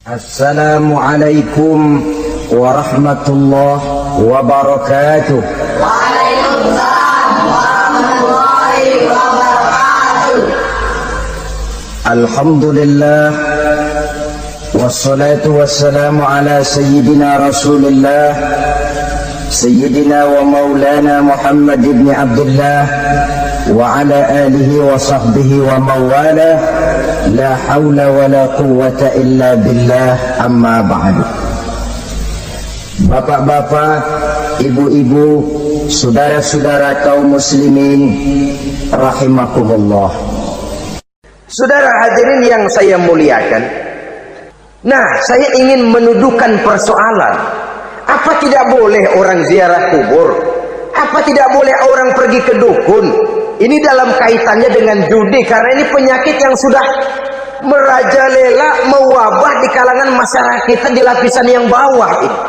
Assalamualaikum warahmatullahi wabarakatuh. Waalaikumsalam warahmatullahi wabarakatuh. Alhamdulillah wassalatu wassalamu ala sayyidina Rasulillah sayyidina wa maulana Muhammad ibn Abdullah wa ala alihi wa sahbihi wa mawala. La hawla wa la quwwata illa billah, amma ba'du. Bapak-bapak, ibu-ibu, saudara-saudara kaum muslimin rahimakumullah. Saudara hadirin yang saya muliakan, nah saya ingin menuduhkan persoalan. Apa tidak boleh orang ziarah kubur? Apa tidak boleh orang pergi ke dukun? Ini dalam kaitannya dengan judi, karena ini penyakit yang sudah merajalela, mewabah di kalangan masyarakat kita di lapisan yang bawah ini.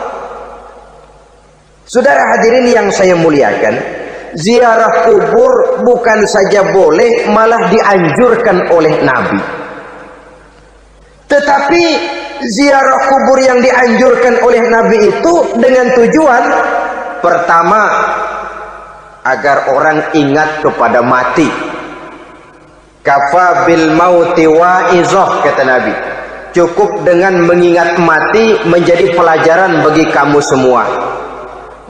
Saudara hadirin yang saya muliakan, ziarah kubur bukan saja boleh, malah dianjurkan oleh Nabi. Tetapi ziarah kubur yang dianjurkan oleh Nabi itu dengan tujuan pertama, agar orang ingat kepada mati. Kafa bil mauti wa'izah, kata Nabi. Cukup dengan mengingat mati menjadi pelajaran bagi kamu semua.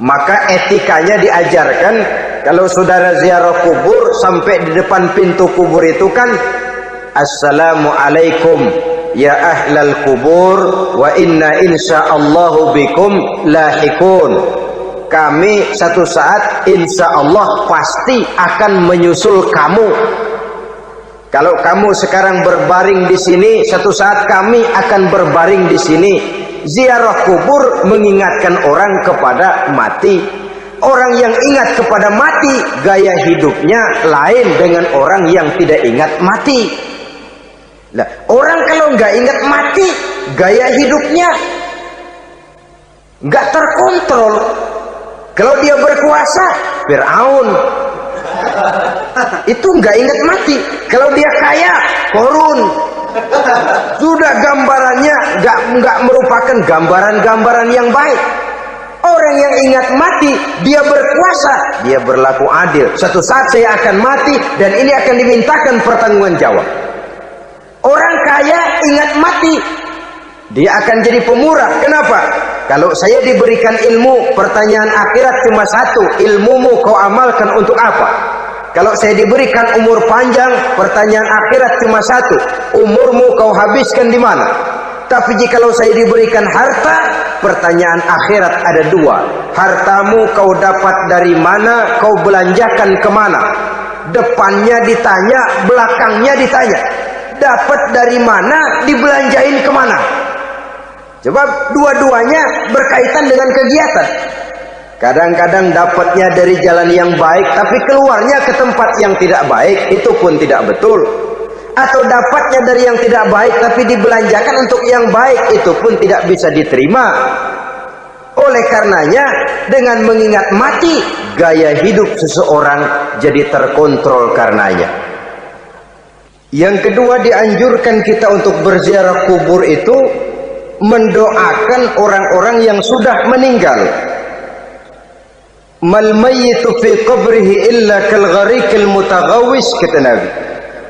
Maka etikanya diajarkan, kalau saudara ziarah kubur, sampai di depan pintu kubur itu kan, Assalamualaikum ya ahlal kubur wa inna insyaallahu bikum lahikun. Kami satu saat insya Allah pasti akan menyusul kamu. Kalau kamu sekarang berbaring di sini, satu saat kami akan berbaring di sini. Ziarah kubur mengingatkan orang kepada mati. Orang yang ingat kepada mati, gaya hidupnya lain dengan orang yang tidak ingat mati. Nah, orang kalau nggak ingat mati, gaya hidupnya nggak terkontrol. Kalau dia berkuasa, Fir'aun, itu nggak ingat mati. Kalau dia kaya, Korun. Sudah gambarannya nggak merupakan gambaran-gambaran yang baik. Orang yang ingat mati, dia berkuasa, dia berlaku adil. Suatu saat saya akan mati dan ini akan dimintakan pertanggungan jawab. Orang kaya ingat mati, dia akan jadi pemurah. Kenapa? Kalau saya diberikan ilmu, pertanyaan akhirat cuma satu, ilmumu kau amalkan untuk apa? Kalau saya diberikan umur panjang, pertanyaan akhirat cuma satu, umurmu kau habiskan di mana? Tapi jikalau saya diberikan harta, pertanyaan akhirat ada dua, hartamu kau dapat dari mana, kau belanjakan kemana? Depannya ditanya, belakangnya ditanya. Dapat dari mana, dibelanjain kemana? Coba dua-duanya berkaitan dengan kegiatan. Kadang-kadang dapatnya dari jalan yang baik, tapi keluarnya ke tempat yang tidak baik, itu pun tidak betul. Atau dapatnya dari yang tidak baik, tapi dibelanjakan untuk yang baik, itu pun tidak bisa diterima. Oleh karenanya, dengan mengingat mati, gaya hidup seseorang jadi terkontrol karenanya. Yang kedua, dianjurkan kita untuk berziarah kubur itu mendoakan orang-orang yang sudah meninggal. Mal mayyitu fi qabrihi illa kal gharikil mutaghawis, kata Nabi.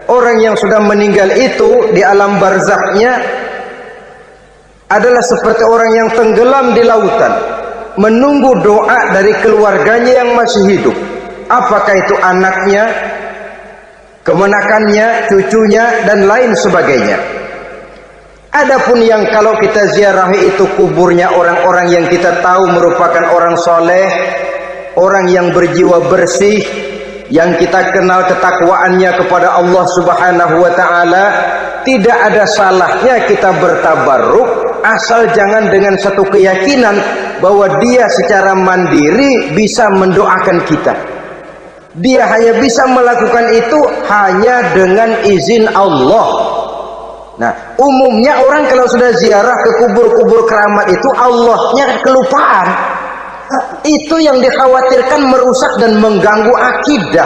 Orang yang sudah meninggal itu di alam barzakhnya adalah seperti orang yang tenggelam di lautan, menunggu doa dari keluarganya yang masih hidup. Apakah itu anaknya, kemenakannya, cucunya, dan lain sebagainya. Adapun yang kalau kita ziarahi itu kuburnya orang-orang yang kita tahu merupakan orang soleh, orang yang berjiwa bersih, yang kita kenal ketakwaannya kepada Allah Subhanahu wa ta'ala, tidak ada salahnya kita bertabarruk, asal jangan dengan satu keyakinan bahwa dia secara mandiri bisa mendoakan kita. Dia hanya bisa melakukan itu hanya dengan izin Allah. Nah, umumnya orang kalau sudah ziarah ke kubur-kubur keramat itu, Allahnya kelupaan. Itu yang dikhawatirkan merusak dan mengganggu akidah.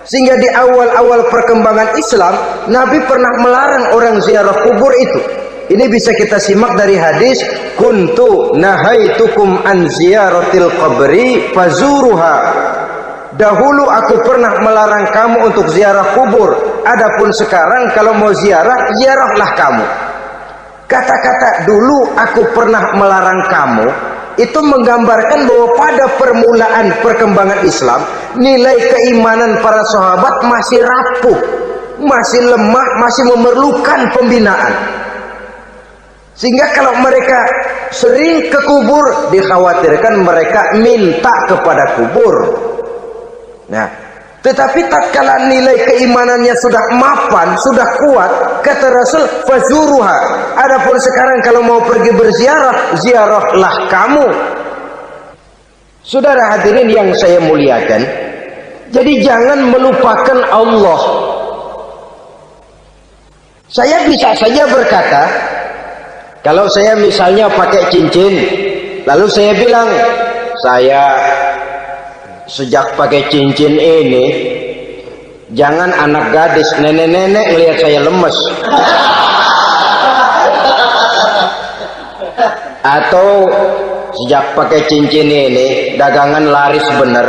Sehingga di awal-awal perkembangan Islam, Nabi pernah melarang orang ziarah kubur itu. Ini bisa kita simak dari hadis, kuntu nahaitukum an ziyaratil qabri fazuruha. Dahulu aku pernah melarang kamu untuk ziarah kubur. Adapun sekarang kalau mau ziarah, ziarahlah kamu. Kata-kata dulu aku pernah melarang kamu itu menggambarkan bahwa pada permulaan perkembangan Islam, nilai keimanan para sahabat masih rapuh, masih lemah, masih memerlukan pembinaan. Sehingga kalau mereka sering ke kubur, dikhawatirkan mereka minta kepada kubur. Nah, tetapi tatkala nilai keimanannya sudah mapan, sudah kuat, kata Rasul, fazuruha. Adapun sekarang kalau mau pergi berziarah, ziarahlah kamu. Saudara hadirin yang saya muliakan, jadi jangan melupakan Allah. Saya bisa saja berkata, kalau saya misalnya pakai cincin, lalu saya bilang, saya sejak pakai cincin ini, jangan anak gadis, nenek-nenek melihat saya lemes. Atau sejak pakai cincin ini, dagangan laris bener.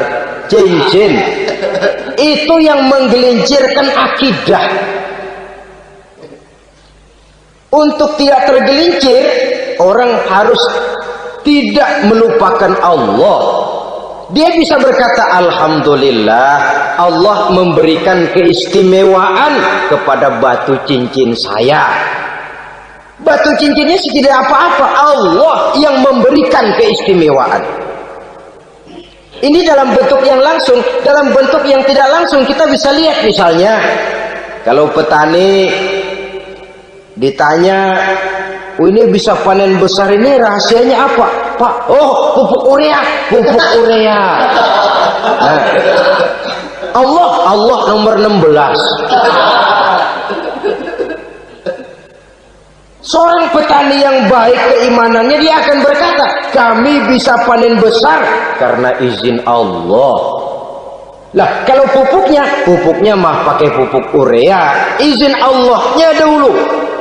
Cincin itu yang menggelincirkan akidah. Untuk tidak tergelincir, orang harus tidak melupakan Allah. Dia bisa berkata, alhamdulillah, Allah memberikan keistimewaan kepada batu cincin saya. Batu cincinnya tidak apa-apa, Allah yang memberikan keistimewaan. Ini dalam bentuk yang langsung. Dalam bentuk yang tidak langsung kita bisa lihat, misalnya kalau petani ditanya, ini bisa panen besar ini rahasianya apa, Pak? Oh, pupuk urea, pupuk urea. Nah, Allah nomor 16. Seorang petani yang baik keimanannya, dia akan berkata, kami bisa panen besar karena izin Allah. Lah, kalau pupuknya mah pakai pupuk urea, izin Allahnya dulu,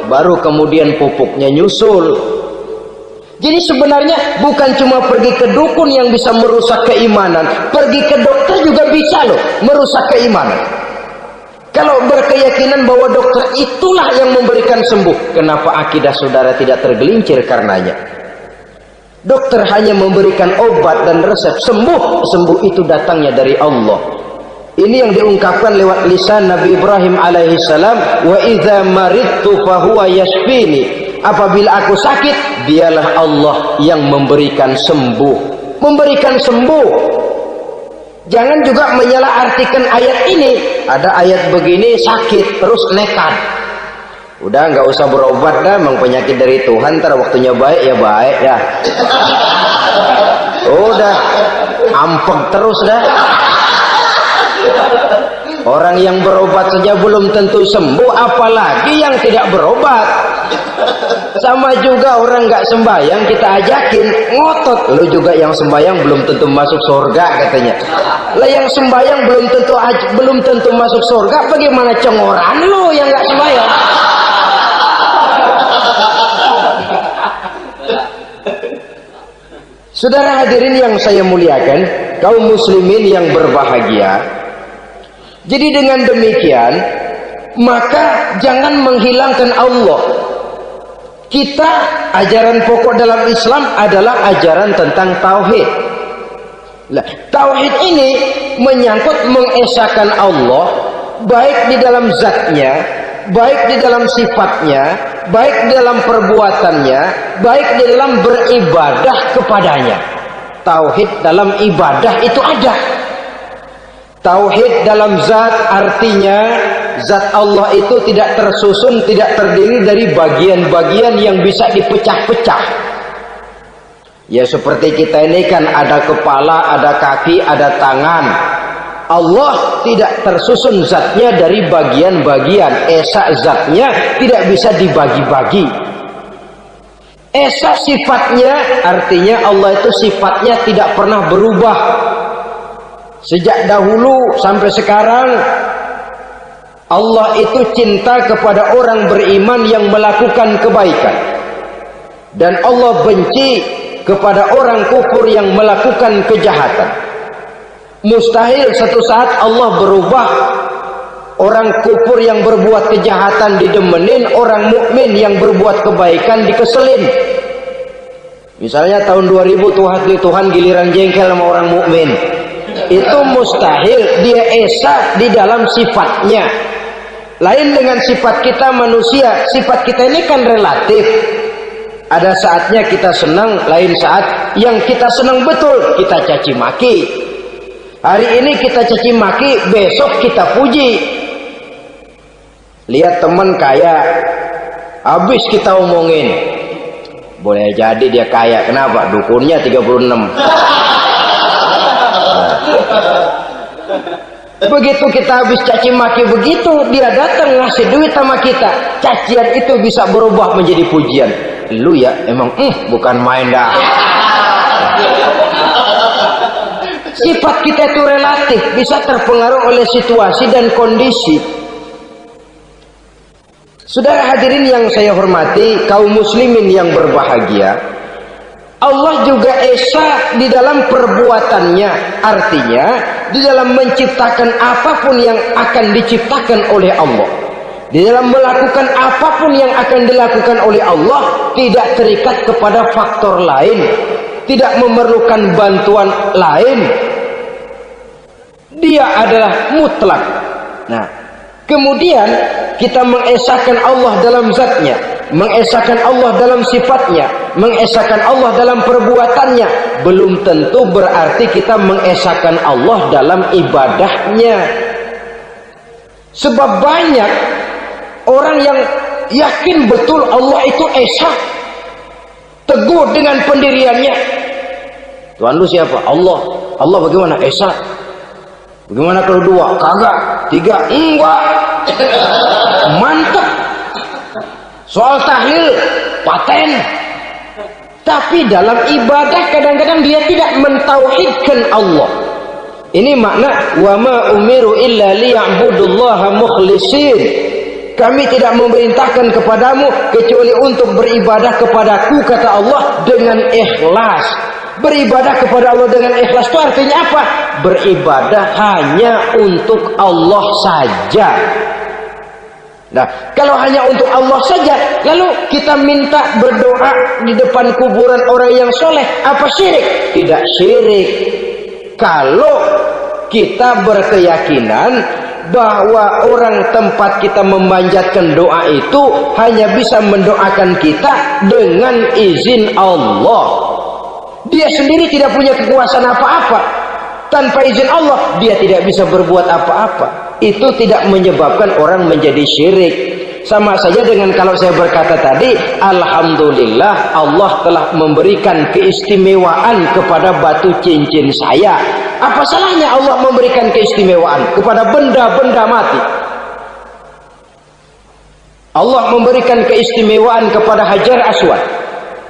baru kemudian pupuknya nyusul. Jadi sebenarnya bukan cuma pergi ke dukun yang bisa merusak keimanan, pergi ke dokter juga bisa loh merusak keimanan. Kalau berkeyakinan bahwa dokter itulah yang memberikan sembuh, kenapa akidah saudara tidak tergelincir karenanya? Dokter hanya memberikan obat dan resep, sembuh itu datangnya dari Allah. Ini yang diungkapkan lewat lisan Nabi Ibrahim alaihi salam, wa idza maridtu fahuwa yashfini. Apabila aku sakit, dialah Allah yang memberikan sembuh. Memberikan sembuh. Jangan juga menyalahartikan ayat ini. Ada ayat begini sakit terus nekat. Udah nggak usah berobat dah, memang penyakit dari Tuhan, ntar waktunya baik ya baik dah. Udah ampeg terus dah. Orang yang berobat saja belum tentu sembuh, apalagi yang tidak berobat. Sama juga orang nggak sembahyang kita ajakin ngotot, lu juga yang sembahyang belum tentu masuk surga katanya. Lah yang sembahyang belum tentu masuk surga, bagaimana cengoran lu yang nggak sembahyang? Saudara hadirin yang saya muliakan, kaum muslimin yang berbahagia. Jadi dengan demikian, maka jangan menghilangkan Allah. Kita, ajaran pokok dalam Islam adalah ajaran tentang tauhid. Nah, tauhid ini menyangkut mengesahkan Allah, baik di dalam zatnya, baik di dalam sifatnya, baik di dalam perbuatannya, baik di dalam beribadah kepadanya. Tauhid dalam ibadah itu ada. Tauhid dalam zat artinya zat Allah itu tidak tersusun, tidak terdiri dari bagian-bagian yang bisa dipecah-pecah. Ya seperti kita ini kan ada kepala, ada kaki, ada tangan. Allah tidak tersusun zatnya dari bagian-bagian. Esa zatnya tidak bisa dibagi-bagi. Esa sifatnya artinya Allah itu sifatnya tidak pernah berubah. Sejak dahulu sampai sekarang, Allah itu cinta kepada orang beriman yang melakukan kebaikan. dan Allah benci kepada orang kufur yang melakukan kejahatan. Mustahil satu saat Allah berubah. Orang kufur yang berbuat kejahatan didemenin, orang mukmin yang berbuat kebaikan dikeselin. Misalnya tahun 2000 Tuhan giliran jengkel sama orang mukmin. Itu mustahil, dia esa di dalam sifatnya. Lain dengan sifat kita manusia. Sifat kita ini kan relatif. Ada saatnya kita senang, lain saat yang kita senang betul kita caci maki. Hari ini kita caci maki, besok kita puji. Lihat teman kaya, habis kita omongin, boleh jadi dia kaya. Kenapa? Dukunnya 36. Begitu kita habis caci maki begitu, dia datang ngasih duit sama kita. Cacian itu bisa berubah menjadi pujian. Lu ya emang bukan main dah. Sifat kita itu relatif, bisa terpengaruh oleh situasi dan kondisi. Saudara hadirin yang saya hormati, kaum muslimin yang berbahagia, Allah juga esa di dalam perbuatannya. Artinya di dalam menciptakan apapun yang akan diciptakan oleh Allah, di dalam melakukan apapun yang akan dilakukan oleh Allah, tidak terikat kepada faktor lain, tidak memerlukan bantuan lain. Dia adalah mutlak. Nah, kemudian kita mengesahkan Allah dalam zatnya, mengesahkan Allah dalam sifatnya, mengesahkan Allah dalam perbuatannya. Belum tentu berarti kita mengesahkan Allah dalam ibadahnya. Sebab banyak orang yang yakin betul Allah itu esa, teguh dengan pendiriannya. Tuhan lu siapa? Allah. Allah bagaimana? Esa. Bagaimana kalau 2? Kagak. 3? Enggak. Mantap. Soal tahlil paten. Tapi dalam ibadah kadang-kadang dia tidak mentauhidkan Allah. Ini makna wa ma umiru illa liya'budullaha mukhlisin. Kami tidak memerintahkan kepadamu kecuali untuk beribadah kepadaku, kata Allah, dengan ikhlas. Beribadah kepada Allah dengan ikhlas itu artinya apa? Beribadah hanya untuk Allah saja. Nah, kalau hanya untuk Allah saja, lalu kita minta berdoa di depan kuburan orang yang soleh, apa syirik? Tidak syirik. Kalau kita berkeyakinan bahwa orang tempat kita memanjatkan doa itu hanya bisa mendoakan kita dengan izin Allah. Dia sendiri tidak punya kekuasaan apa-apa. Tanpa izin Allah, dia tidak bisa berbuat apa-apa. Itu tidak menyebabkan orang menjadi syirik. Sama saja dengan kalau saya berkata tadi, alhamdulillah Allah telah memberikan keistimewaan kepada batu cincin saya. Apa salahnya Allah memberikan keistimewaan kepada benda-benda mati? Allah memberikan keistimewaan kepada Hajar Aswad,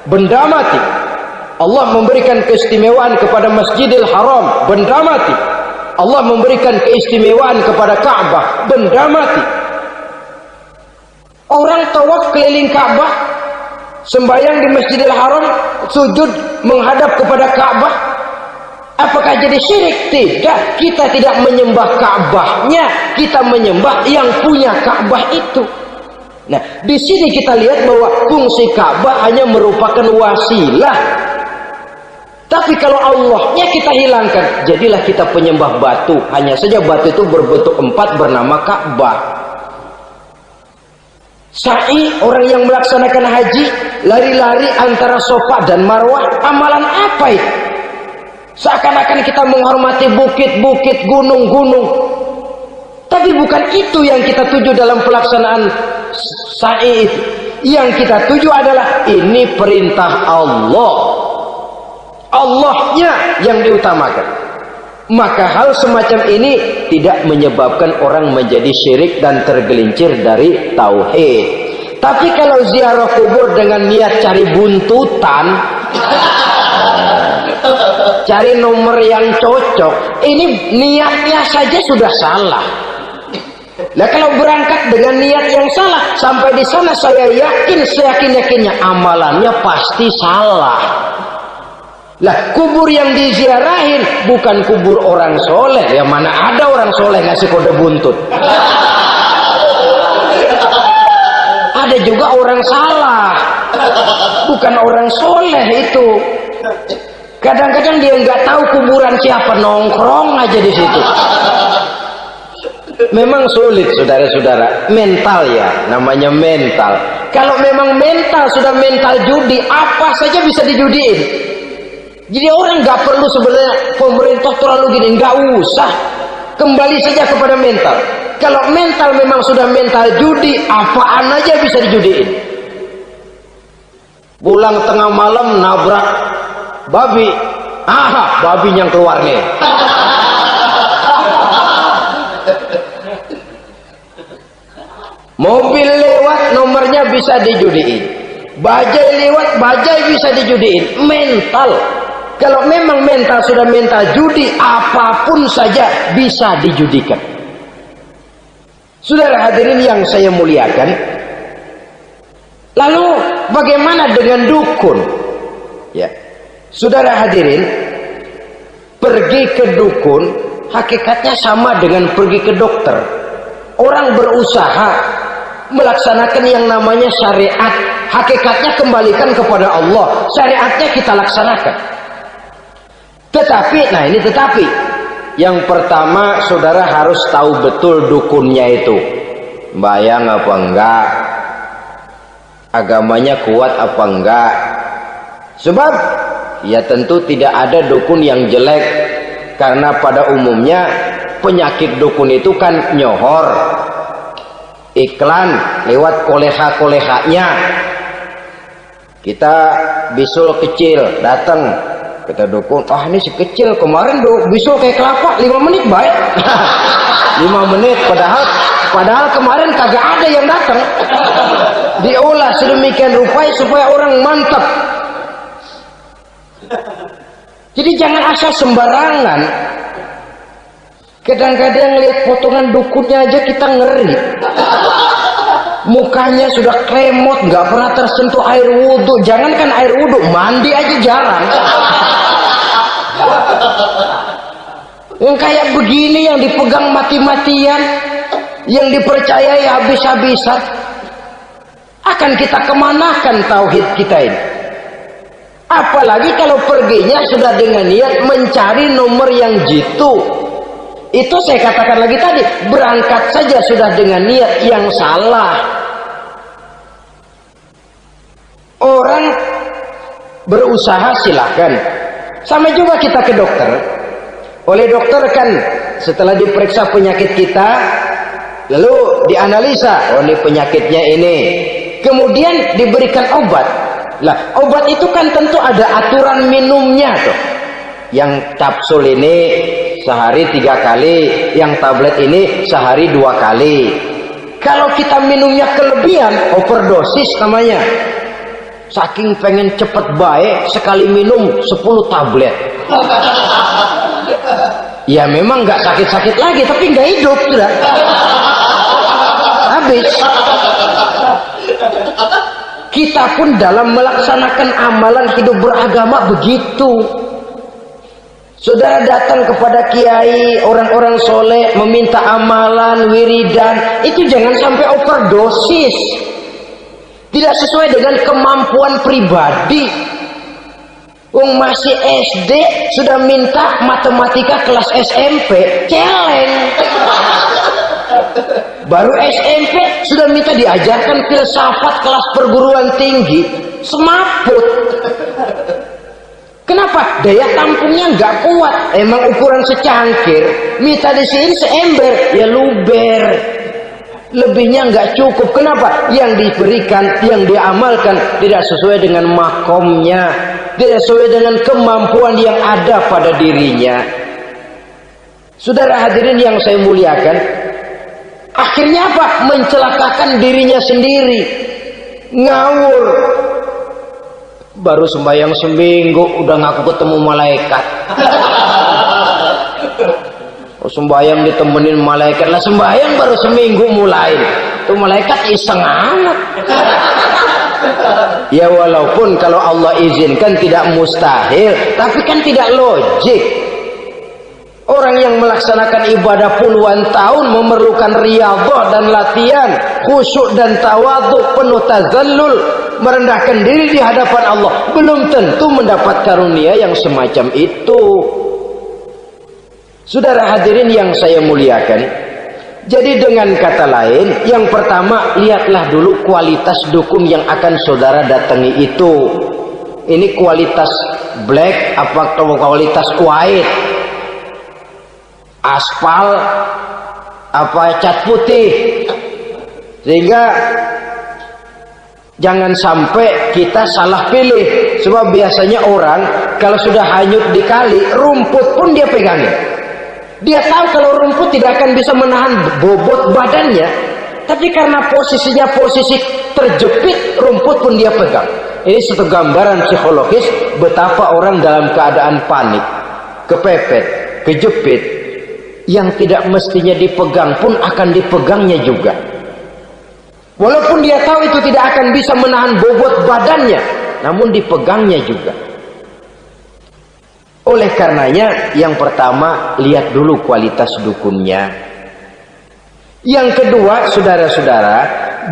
benda mati. Allah memberikan keistimewaan kepada Masjidil Haram, benda mati. Allah memberikan keistimewaan kepada Ka'bah, benda mati. Orang tawaf keliling Ka'bah, sembahyang di Masjidil Haram, sujud menghadap kepada Ka'bah. Apakah jadi syirik? Tidak. Kita tidak menyembah Ka'bahnya, kita menyembah yang punya Ka'bah itu. Nah, di sini kita lihat bahwa fungsi Ka'bah hanya merupakan wasilah. Tapi kalau Allahnya kita hilangkan, jadilah kita penyembah batu. Hanya saja batu itu berbentuk 4 bernama Ka'bah. Sa'i, orang yang melaksanakan haji, lari-lari antara Safa dan Marwah, amalan apa itu? Seakan-akan kita menghormati bukit-bukit, gunung-gunung. Tapi bukan itu yang kita tuju dalam pelaksanaan sa'i itu. Yang kita tuju adalah ini perintah Allah. Allahnya yang diutamakan. Maka hal semacam ini tidak menyebabkan orang menjadi syirik dan tergelincir dari tauhid. Tapi kalau ziarah kubur dengan niat cari buntutan, cari nomor yang cocok, ini niatnya saja sudah salah. Lah kalau berangkat dengan niat yang salah, sampai di sana saya yakin seyakin-yakinnya amalannya pasti salah. Lah kubur yang diziarahin bukan kubur orang soleh, ya mana ada orang soleh ngasih kode buntut. Ada juga orang salah, bukan orang soleh itu. Kadang-kadang dia nggak tahu kuburan siapa, nongkrong aja di situ. Memang sulit saudara-saudara, mental ya, namanya mental. Kalau memang mental sudah mental judi, apa saja bisa dijudiin. Jadi orang nggak perlu sebenarnya pemerintah terlalu gini, nggak usah. Kembali saja kepada mental. Kalau mental memang sudah mental judi, apaan aja bisa dijudiin. Pulang tengah malam nabrak babi, babinya yang keluar nih. Mobil lewat nomornya bisa dijudiin, bajai lewat bajai bisa dijudiin. Mental, kalau memang mental sudah mental judi, apapun saja bisa dijudikan. Saudara hadirin yang saya muliakan, lalu bagaimana dengan dukun? Ya, saudara hadirin, pergi ke dukun hakikatnya sama dengan pergi ke dokter. Orang berusaha melaksanakan yang namanya syariat, hakikatnya kembalikan kepada Allah. Syariatnya kita laksanakan. Tetapi, nah ini tetapi, yang pertama saudara harus tahu betul dukunnya itu bayang apa enggak, agamanya kuat apa enggak. Sebab ya tentu tidak ada dukun yang jelek, karena pada umumnya penyakit dukun itu kan nyohor, iklan lewat koleha-kolehanya. Kita bisul kecil datang, kata dukun, ini si kecil kemarin bisul kayak kelapa 5 menit baik. 5 menit padahal kemarin kagak ada yang datang. Diolah sedemikian rupa supaya orang mantap. Jadi jangan asal sembarangan. Kadang-kadang lihat potongan dukunnya aja kita ngeri. Mukanya sudah kremot, nggak pernah tersentuh air wudhu. Jangankan air wudhu, mandi aja jarang. Yang kayak begini yang dipegang mati-matian, yang dipercayai habis-habisan, akan kita kemanakan tauhid kita ini? Apalagi kalau perginya sudah dengan niat mencari nomor yang jitu. Itu saya katakan lagi tadi, berangkat saja sudah dengan niat yang salah. Orang berusaha silahkan. Sama juga kita ke dokter. Oleh dokter kan setelah diperiksa penyakit kita, lalu dianalisa, ini penyakitnya ini. Kemudian diberikan obat. Lah, obat itu kan tentu ada aturan minumnya tuh. Yang kapsul ini sehari 3 kali, yang tablet ini sehari 2 kali. Kalau kita minumnya kelebihan, overdosis namanya. Saking pengen cepet baik, sekali minum 10 tablet. Ya memang nggak sakit-sakit lagi, tapi nggak hidup sudah. Habis. Kita pun dalam melaksanakan amalan hidup beragama begitu. Saudara datang kepada kiai, orang-orang soleh, meminta amalan, wiridan, itu jangan sampai overdosis. Tidak sesuai dengan kemampuan pribadi. Masih SD sudah minta matematika kelas SMP, celeng. Baru SMP sudah minta diajarkan filsafat kelas perguruan tinggi, semaput. Kenapa? Daya tampungnya nggak kuat. Emang ukuran secangkir, minta di sini seember, ya luber. Lebihnya nggak cukup. Kenapa? Yang diberikan, yang diamalkan tidak sesuai dengan makomnya, tidak sesuai dengan kemampuan yang ada pada dirinya. Saudara hadirin yang saya muliakan, akhirnya apa? Mencelakakan dirinya sendiri, ngawur. Baru sembahyang seminggu udah ngaku ketemu malaikat. sembahyang ditemenin malaikat lah, sembahyang baru seminggu mulai tuh malaikat iseng amat. Ya walaupun kalau Allah izinkan tidak mustahil, tapi kan tidak logik. Orang yang melaksanakan ibadah puluhan tahun memerlukan riyadhah dan latihan, khusyuk dan tawadhu, penuh tazallul, merendahkan diri di hadapan Allah, belum tentu mendapat karunia yang semacam itu. Saudara hadirin yang saya muliakan, jadi dengan kata lain, yang pertama, lihatlah dulu kualitas dukun yang akan saudara datangi itu. Ini kualitas black apa kualitas white, aspal apa cat putih, sehingga jangan sampai kita salah pilih. Sebab biasanya orang kalau sudah hanyut di kali, rumput pun dia pegangin. Dia tahu kalau rumput tidak akan bisa menahan bobot badannya, tapi karena posisinya posisi terjepit, rumput pun dia pegang. Ini satu gambaran psikologis betapa orang dalam keadaan panik, kepepet, kejepit, yang tidak mestinya dipegang pun akan dipegangnya juga. Walaupun dia tahu itu tidak akan bisa menahan bobot badannya, namun dipegangnya juga. Oleh karenanya, yang pertama, lihat dulu kualitas dukunnya. Yang kedua, saudara-saudara,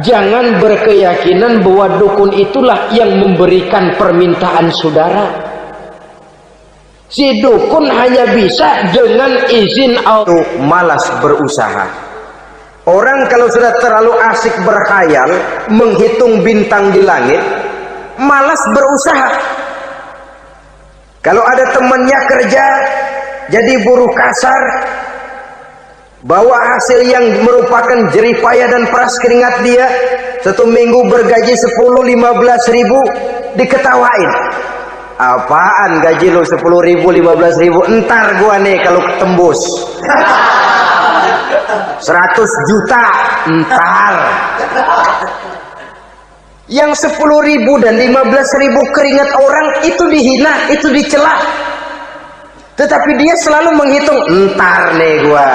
jangan berkeyakinan bahwa dukun itulah yang memberikan permintaan saudara. Si dukun hanya bisa dengan izin Allah. Malas berusaha. Orang kalau sudah terlalu asik berkhayal, menghitung bintang di langit, malas berusaha. Kalau ada temannya kerja jadi buruh kasar, bawa hasil yang merupakan jerih payah dan peras keringat dia, satu minggu bergaji 10-15 ribu, diketawain. Apaan gaji lu 10 ribu 15 ribu, entar gua nih kalau tembus 100 juta entar. Yang 10 ribu dan 15 ribu keringat orang itu dihina, itu dicela. Tetapi dia selalu menghitung, entar nih gua,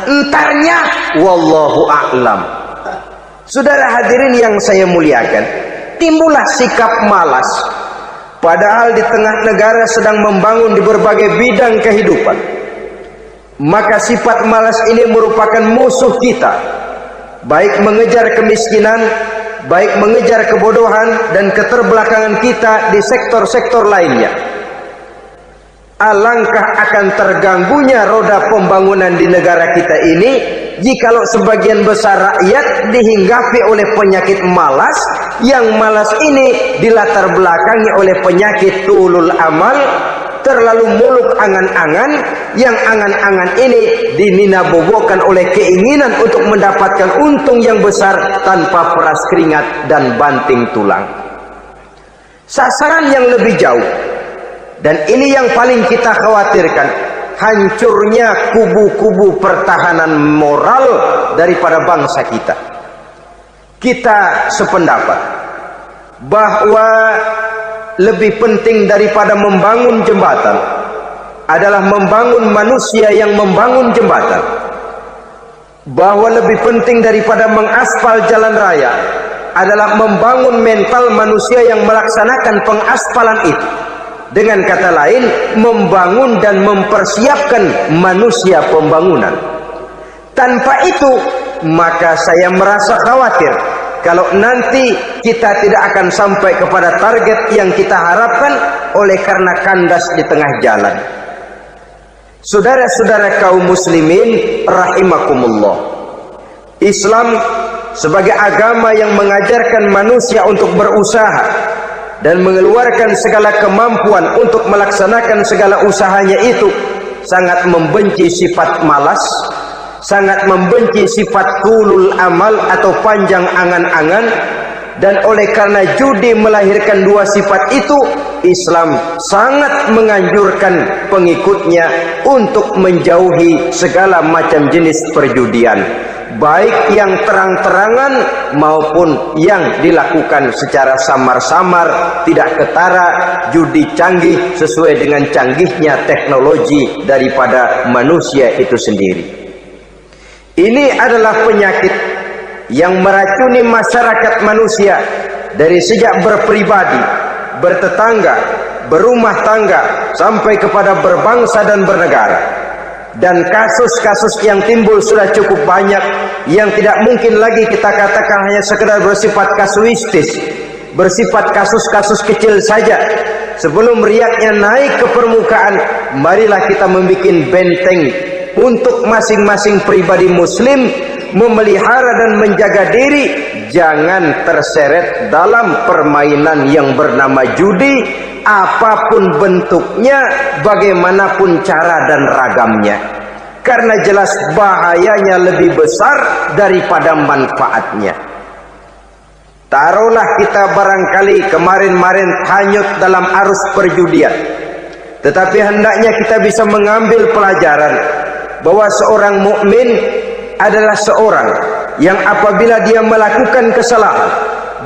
entarnya wallahu a'lam. Saudara hadirin yang saya muliakan, timbullah sikap malas. Padahal di tengah negara sedang membangun di berbagai bidang kehidupan. Maka sifat malas ini merupakan musuh kita. Baik mengejar kemiskinan, baik mengejar kebodohan dan keterbelakangan kita di sektor-sektor lainnya. Alangkah akan terganggunya roda pembangunan di negara kita ini jikalau sebagian besar rakyat dihinggapi oleh penyakit malas, yang malas ini dilatar belakangi oleh penyakit tulul amal, terlalu muluk angan-angan, yang angan-angan ini dininabobokan oleh keinginan untuk mendapatkan untung yang besar tanpa peras keringat dan banting tulang. Sasaran yang lebih jauh, dan ini yang paling kita khawatirkan, hancurnya kubu-kubu pertahanan moral daripada bangsa kita. Kita sependapat bahwa lebih penting daripada membangun jembatan adalah membangun manusia yang membangun jembatan. Bahwa lebih penting daripada mengaspal jalan raya adalah membangun mental manusia yang melaksanakan pengaspalan itu. Dengan kata lain, membangun dan mempersiapkan manusia pembangunan. Tanpa itu, maka saya merasa khawatir kalau nanti kita tidak akan sampai kepada target yang kita harapkan oleh karena kandas di tengah jalan. Saudara-saudara kaum muslimin rahimakumullah, Islam sebagai agama yang mengajarkan manusia untuk berusaha dan mengeluarkan segala kemampuan untuk melaksanakan segala usahanya itu, sangat membenci sifat malas, sangat membenci sifat tulul amal atau panjang angan-angan. Dan oleh karena judi melahirkan dua sifat itu, Islam sangat menganjurkan pengikutnya untuk menjauhi segala macam jenis perjudian. baik yang terang-terangan maupun yang dilakukan secara samar-samar, tidak ketara, judi canggih sesuai dengan canggihnya teknologi daripada manusia itu sendiri. Ini adalah penyakit yang meracuni masyarakat manusia dari sejak berpribadi, bertetangga, berumah tangga sampai kepada berbangsa dan bernegara. Dan kasus-kasus yang timbul sudah cukup banyak, yang tidak mungkin lagi kita katakan hanya sekedar bersifat kasuistis, bersifat kasus-kasus kecil saja. Sebelum riaknya naik ke permukaan, marilah kita membuat benteng untuk masing-masing pribadi muslim memelihara dan menjaga diri, jangan terseret dalam permainan yang bernama judi, apapun bentuknya, bagaimanapun cara dan ragamnya. Karena jelas bahayanya lebih besar daripada manfaatnya. Taruhlah kita barangkali kemarin-marin hanyut dalam arus perjudian, tetapi hendaknya kita bisa mengambil pelajaran bahwa seorang mukmin adalah seorang yang apabila dia melakukan kesalahan,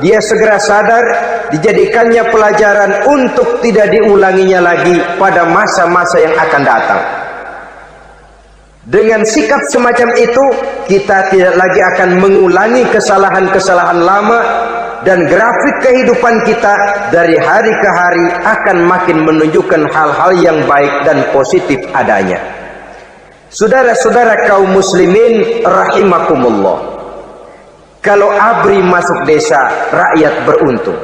dia segera sadar, dijadikannya pelajaran untuk tidak diulanginya lagi pada masa-masa yang akan datang. Dengan sikap semacam itu, kita tidak lagi akan mengulangi kesalahan-kesalahan lama, dan grafik kehidupan kita dari hari ke hari akan makin menunjukkan hal-hal yang baik dan positif adanya. Saudara-saudara kaum muslimin rahimakumullah, kalau ABRI masuk desa, rakyat beruntung.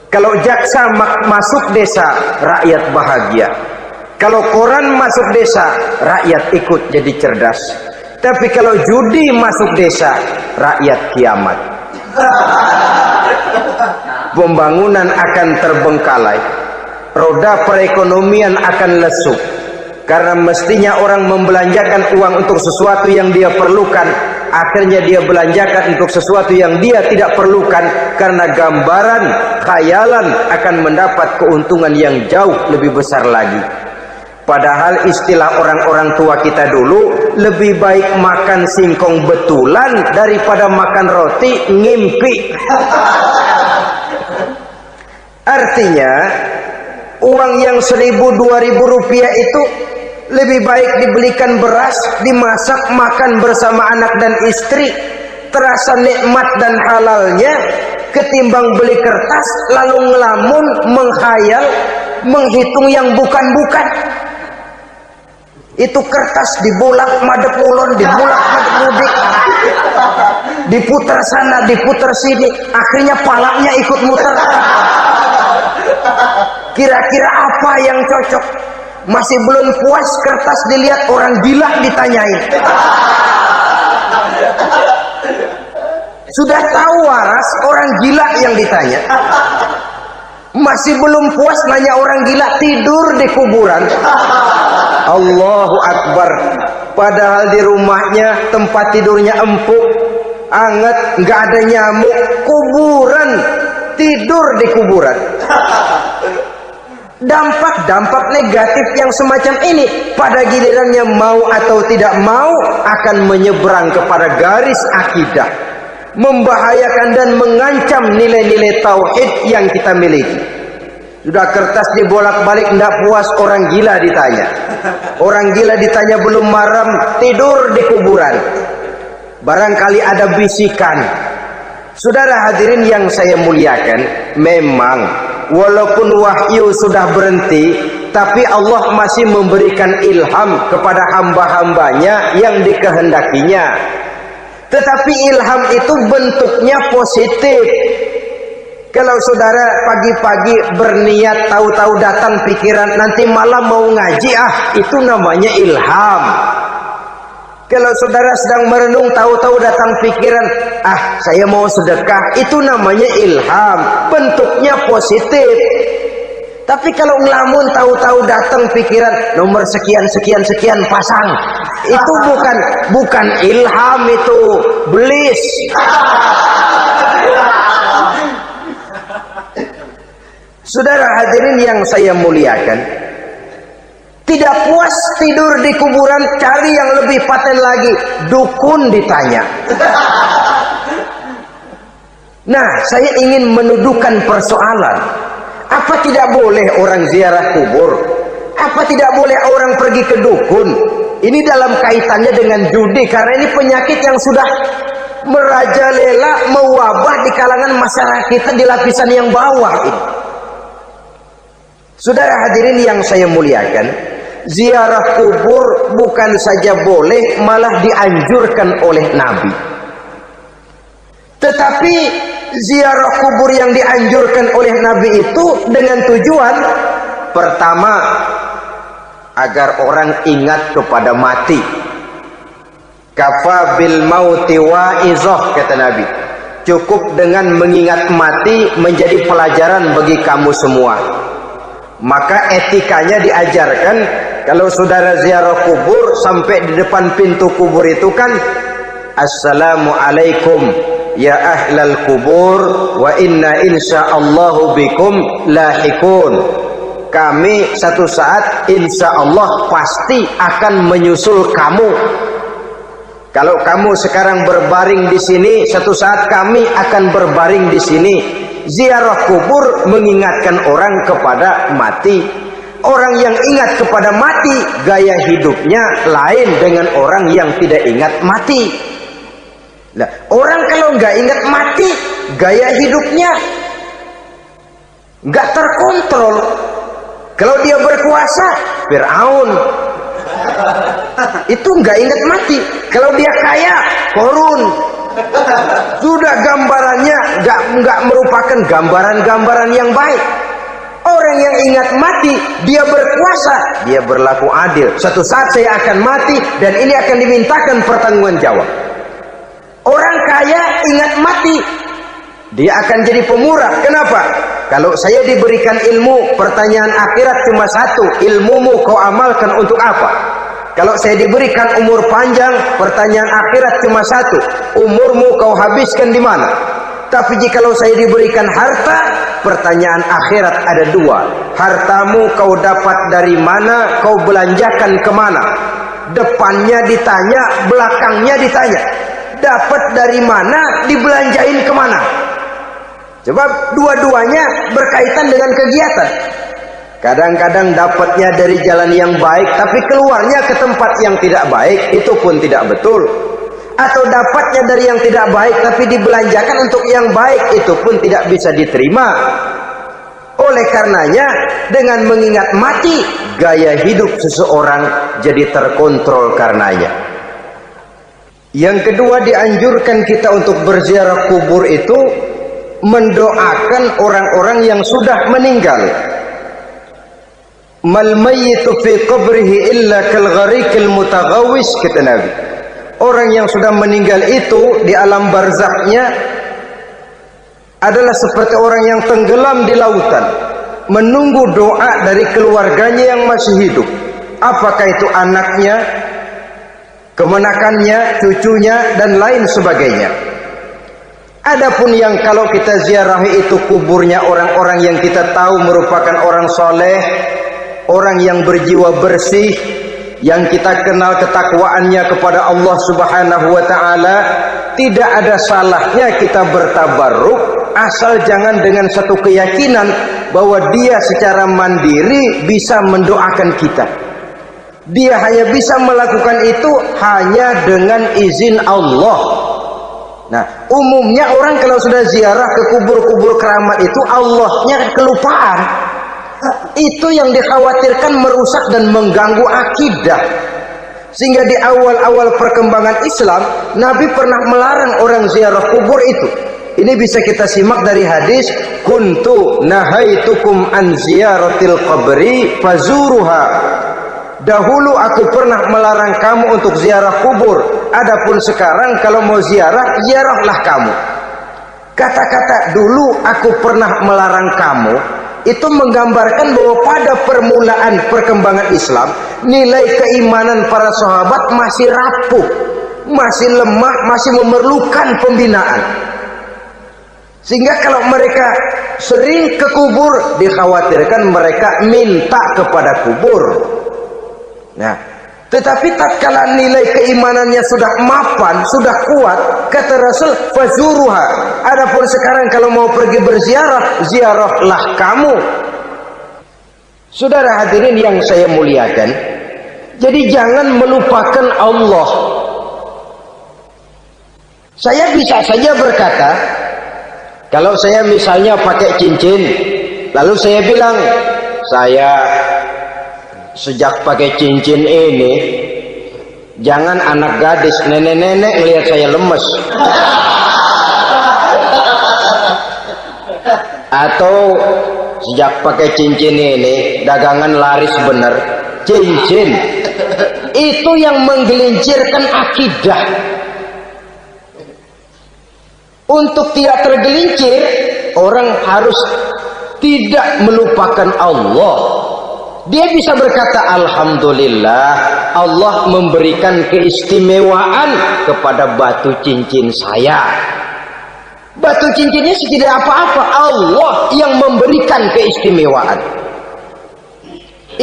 Kalau jaksa masuk desa, rakyat bahagia. Kalau koran masuk desa, rakyat ikut jadi cerdas. Tapi kalau judi masuk desa, rakyat kiamat. Pembangunan akan terbengkalai, roda perekonomian akan lesu. Karena mestinya orang membelanjakan uang untuk sesuatu yang dia perlukan, akhirnya dia belanjakan untuk sesuatu yang dia tidak perlukan, karena gambaran, khayalan akan mendapat keuntungan yang jauh lebih besar lagi. Padahal istilah orang-orang tua kita dulu, lebih baik makan singkong betulan daripada makan roti ngimpi. Artinya uang yang 1.000-2.000 rupiah itu lebih baik dibelikan beras, dimasak, makan bersama anak dan istri, terasa nikmat dan halalnya, ketimbang beli kertas lalu ngelamun, menghayal, menghitung yang bukan-bukan. Itu kertas dibolak madep ulon, dibolak madep mudik, diputar sana, diputar sini, akhirnya palanya ikut muter. Kira-kira apa yang cocok? Masih belum puas kertas dilihat, orang gila ditanyain. Sudah tahu waras, orang gila yang ditanya. Masih belum puas nanya orang gila, tidur di kuburan. Allahu Akbar. Padahal di rumahnya tempat tidurnya empuk, anget, nggak ada nyamuk. Kuburan, tidur di kuburan. Dampak-dampak negatif yang semacam ini pada gilirannya mau atau tidak mau akan menyeberang kepada garis akidah, membahayakan dan mengancam nilai-nilai tauhid yang kita miliki. Sudah kertas dibolak-balik, tidak puas, orang gila ditanya. Orang gila ditanya belum maram, tidur di kuburan. Barangkali ada bisikan. Saudara hadirin yang saya muliakan, memang walaupun wahyu sudah berhenti, tapi Allah masih memberikan ilham kepada hamba-hambanya yang dikehendakinya. Tetapi ilham itu bentuknya positif. Kalau saudara pagi-pagi berniat, tahu-tahu datang pikiran nanti malam mau ngaji, itu namanya ilham. Kalau saudara sedang merenung, tahu-tahu datang pikiran, saya mau sedekah, itu namanya ilham, bentuknya positif. Tapi kalau ngelamun, tahu-tahu datang pikiran nomor sekian sekian sekian pasang, itu bukan ilham, itu belis. Saudara hadirin yang saya muliakan, Tidak puas tidur di kuburan, cari yang lebih paten lagi, dukun ditanya. Nah, saya ingin menuduhkan persoalan. Apa tidak boleh orang ziarah kubur? Apa tidak boleh orang pergi ke dukun? Ini dalam kaitannya dengan judi, karena ini penyakit yang sudah merajalela, mewabah di kalangan masyarakat kita di lapisan yang bawah ini. Saudara hadirin yang saya muliakan, ziarah kubur bukan saja boleh, malah dianjurkan oleh Nabi. Tetapi ziarah kubur yang dianjurkan oleh Nabi itu dengan tujuan pertama, agar orang ingat kepada mati. Kafa bil mauti wa'izah, kata Nabi. Cukup dengan mengingat mati menjadi pelajaran bagi kamu semua. Maka etikanya diajarkan, kalau saudara ziarah kubur, sampai di depan pintu kubur itu kan, Assalamualaikum ya ahlal kubur wa inna insyaallahu bikum lahikun. Kami satu saat insya Allah pasti akan menyusul kamu. Kalau kamu sekarang berbaring di sini, satu saat kami akan berbaring di sini. Ziarah kubur mengingatkan orang kepada mati. Orang yang ingat kepada mati, gaya hidupnya lain dengan orang yang tidak ingat mati. Nah, orang kalau nggak ingat mati, gaya hidupnya nggak terkontrol. Kalau dia berkuasa, Fir'aun. Itu nggak ingat mati. Kalau dia kaya, Korun. Sudah gambarannya nggak merupakan gambaran-gambaran yang baik. Orang yang ingat mati, dia berkuasa, dia berlaku adil. Suatu saat saya akan mati dan ini akan dimintakan pertanggungan jawab. Orang kaya ingat mati, dia akan jadi pemurah. Kenapa? Kalau saya diberikan ilmu, pertanyaan akhirat cuma satu, ilmumu kau amalkan untuk apa? Kalau saya diberikan umur panjang, pertanyaan akhirat cuma satu, umurmu kau habiskan di mana? Tapi jikalau saya diberikan harta, pertanyaan akhirat ada dua, hartamu kau dapat dari mana, kau belanjakan kemana? Depannya ditanya, belakangnya ditanya. Dapat dari mana, dibelanjain kemana? Sebab dua-duanya berkaitan dengan kegiatan. Kadang-kadang dapatnya dari jalan yang baik, tapi keluarnya ke tempat yang tidak baik, itu pun tidak betul. Atau dapatnya dari yang tidak baik, tapi dibelanjakan untuk yang baik, itu pun tidak bisa diterima. Oleh karenanya, dengan mengingat mati, gaya hidup seseorang jadi terkontrol karenanya. Yang kedua, dianjurkan kita untuk berziarah kubur itu mendoakan orang-orang yang sudah meninggal. Mal mayyitu fi qabrihi illa kal gharikil mutaghawis, kata Nabi. Orang yang sudah meninggal itu di alam barzakhnya adalah seperti orang yang tenggelam di lautan, menunggu doa dari keluarganya yang masih hidup. Apakah itu anaknya, kemenakannya, cucunya, dan lain sebagainya. Adapun yang kalau kita ziarahi itu kuburnya orang-orang yang kita tahu merupakan orang soleh, orang yang berjiwa bersih, yang kita kenal ketakwaannya kepada Allah Subhanahu wa ta'ala, tidak ada salahnya kita bertabarruk, asal jangan dengan satu keyakinan bahwa dia secara mandiri bisa mendoakan kita. Dia hanya bisa melakukan itu hanya dengan izin Allah. Nah, umumnya orang kalau sudah ziarah ke kubur-kubur keramat itu, Allahnya kelupaan. Itu yang dikhawatirkan merusak dan mengganggu akidah. Sehingga di awal-awal perkembangan Islam, Nabi pernah melarang orang ziarah kubur itu. Ini bisa kita simak dari hadis, kuntu nahaitukum an ziyaratil qabri fazuruha. Dahulu aku pernah melarang kamu untuk ziarah kubur. Adapun sekarang kalau mau ziarah, ziarahlah kamu. Kata-kata dulu aku pernah melarang kamu itu menggambarkan bahwa pada permulaan perkembangan Islam, nilai keimanan para sahabat masih rapuh, masih lemah, masih memerlukan pembinaan. Sehingga kalau mereka sering ke kubur, dikhawatirkan mereka minta kepada kubur. Nah, tetapi tatkala nilai keimanannya sudah mapan, sudah kuat, kata Rasul, fazuruha. Adapun sekarang kalau mau pergi berziarah, ziarahlah kamu. Saudara hadirin yang saya muliakan, jadi jangan melupakan Allah. Saya bisa saja berkata, kalau saya misalnya pakai cincin, lalu saya bilang, saya sejak pakai cincin ini, jangan anak gadis, nenek-nenek melihat saya lemes. Atau sejak pakai cincin ini, dagangan laris bener. Cincin itu yang menggelincirkan akidah. Untuk tidak tergelincir, orang harus tidak melupakan Allah. Dia bisa berkata, alhamdulillah, Allah memberikan keistimewaan kepada batu cincin saya. Batu cincinnya tidak apa-apa, Allah yang memberikan keistimewaan.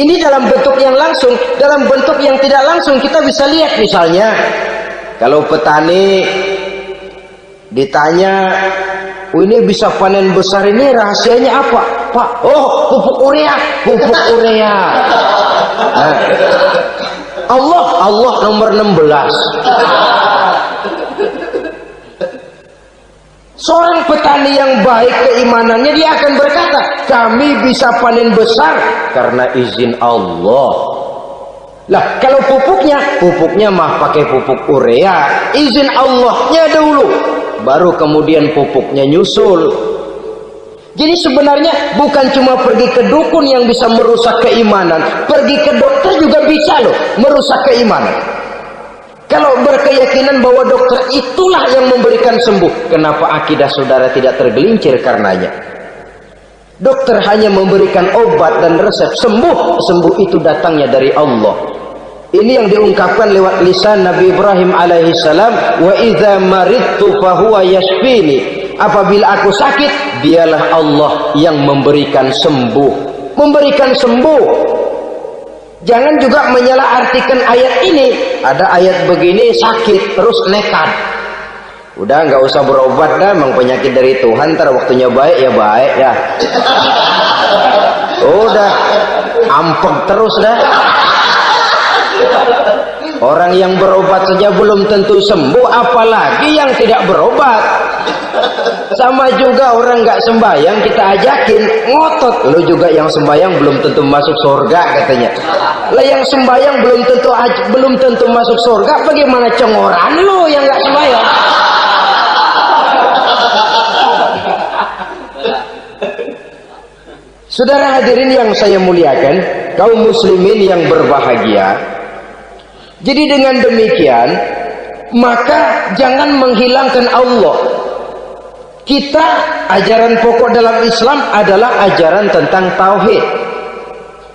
Ini dalam bentuk yang langsung. Dalam bentuk yang tidak langsung kita bisa lihat, misalnya kalau petani ditanya, oh ini bisa panen besar ini rahasianya apa, Pak? Oh, pupuk urea, pupuk urea. Nah, Allah nomor 16. Seorang petani yang baik keimanannya, dia akan berkata, kami bisa panen besar karena izin Allah. Lah, kalau pupuknya mah pakai pupuk urea, izin Allahnya dulu, baru kemudian pupuknya nyusul. Jadi sebenarnya bukan cuma pergi ke dukun yang bisa merusak keimanan, pergi ke dokter juga bisa loh merusak keimanan. Kalau berkeyakinan bahwa dokter itulah yang memberikan sembuh, kenapa akidah saudara tidak tergelincir karenanya? Dokter hanya memberikan obat dan resep, sembuh itu datangnya dari Allah. Ini yang diungkapkan lewat lisan Nabi Ibrahim alaihissalam, wa idza maridtu fahuwa yashfini. Apabila aku sakit, dialah Allah yang memberikan sembuh. Memberikan sembuh. Jangan juga menyalahartikan ayat ini. Ada ayat begini sakit terus nekat. Udah nggak usah berobat dah, emang penyakit dari Tuhan, ntar waktunya baik ya baik ya. Udah ampek terus dah. Orang yang berobat saja belum tentu sembuh, apalagi yang tidak berobat. Sama juga orang nggak sembahyang kita ajakin ngotot, lo juga yang sembahyang belum tentu masuk surga katanya. Lah yang sembahyang belum tentu masuk surga, bagaimana cengoran lo yang nggak sembahyang? Saudara hadirin yang saya muliakan, kaum muslimin yang berbahagia. Jadi dengan demikian, maka jangan menghilangkan Allah. Kita, ajaran pokok dalam Islam adalah ajaran tentang tauhid.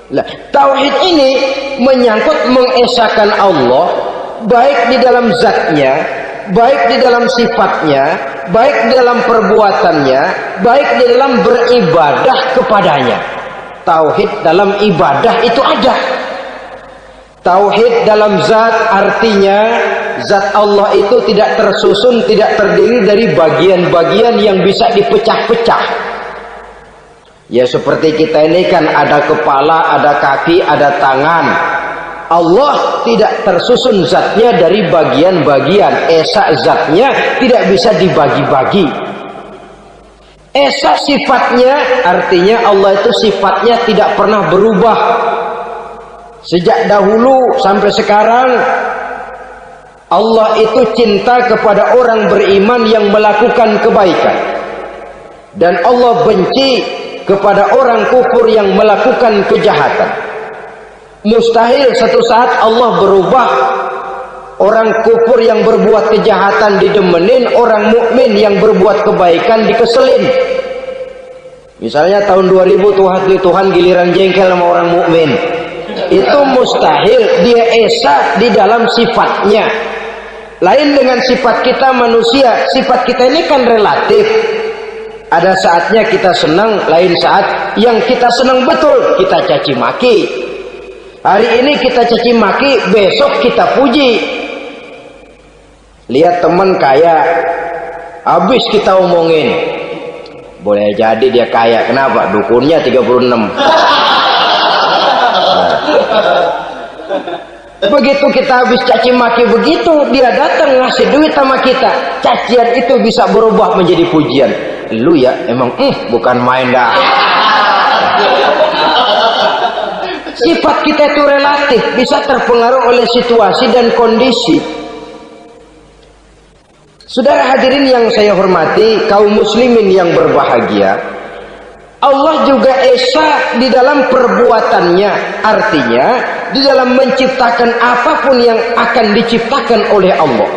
Nah, tauhid ini menyangkut mengesahkan Allah, baik di dalam zatnya, baik di dalam sifatnya, baik di dalam perbuatannya, baik di dalam beribadah kepadanya. Tauhid dalam ibadah itu ada. Tauhid dalam zat artinya zat Allah itu tidak tersusun, tidak terdiri dari bagian-bagian yang bisa dipecah-pecah. Ya seperti kita ini kan ada kepala, ada kaki, ada tangan. Allah tidak tersusun zatnya dari bagian-bagian. Esa zatnya tidak bisa dibagi-bagi. Esa sifatnya artinya Allah itu sifatnya tidak pernah berubah. Sejak dahulu sampai sekarang Allah itu cinta kepada orang beriman yang melakukan kebaikan, dan Allah benci kepada orang kufur yang melakukan kejahatan. Mustahil satu saat Allah berubah. Orang kufur yang berbuat kejahatan didemenin, orang mukmin yang berbuat kebaikan dikeselin. Misalnya tahun 2000 Tuhan giliran jengkel sama orang mukmin. Itu mustahil, dia esa di dalam sifatnya. Lain dengan sifat kita manusia. Sifat kita ini kan relatif. Ada saatnya kita senang, lain saat yang kita senang betul kita caci maki. Hari ini kita caci maki, besok kita puji. Lihat teman kaya, habis kita omongin. Boleh jadi dia kaya, kenapa? Dukunnya 36. Begitu kita habis caci maki begitu, dia datang ngasih duit sama kita. Cacian itu bisa berubah menjadi pujian. Lu ya emang bukan main dah. Sifat kita itu relatif, bisa terpengaruh oleh situasi dan kondisi. Saudara hadirin yang saya hormati, kaum muslimin yang berbahagia, Allah juga esa di dalam perbuatannya. Artinya di dalam menciptakan apapun yang akan diciptakan oleh Allah,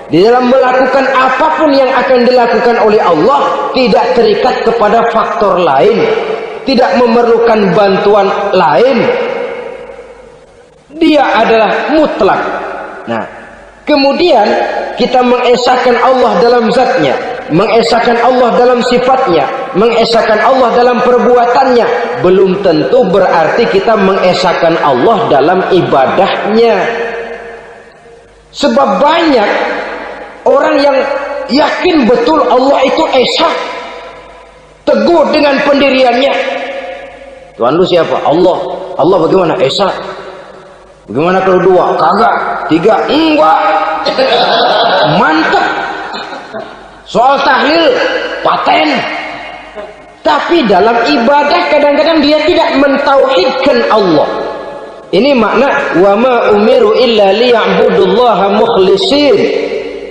di dalam melakukan apapun yang akan dilakukan oleh Allah, tidak terikat kepada faktor lain, tidak memerlukan bantuan lain. Dia adalah mutlak. Nah, kemudian kita mengesahkan Allah dalam zatnya, mengesahkan Allah dalam sifatnya, mengesahkan Allah dalam perbuatannya. Belum tentu berarti kita mengesahkan Allah dalam ibadahnya. Sebab banyak orang yang yakin betul Allah itu esa, teguh dengan pendiriannya. Tuhan lu siapa? Allah. Allah bagaimana? Esa. Bagaimana kalau 2? Kagak. 3? Enggak. Mantap. Soal tahlil paten. Tapi dalam ibadah kadang-kadang dia tidak mentauhidkan Allah. Ini makna wa ma umiru illa liya'budullaha mukhlisin.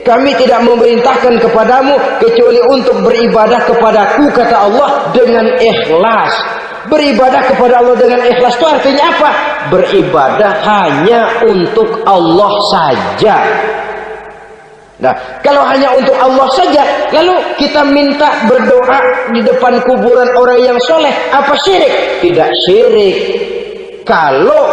Kami tidak memerintahkan kepadamu kecuali untuk beribadah kepadaku, kata Allah, dengan ikhlas. Beribadah kepada Allah dengan ikhlas itu artinya apa? Beribadah hanya untuk Allah saja. Nah, kalau hanya untuk Allah saja, lalu kita minta berdoa di depan kuburan orang yang soleh, apa syirik? Tidak syirik. Kalau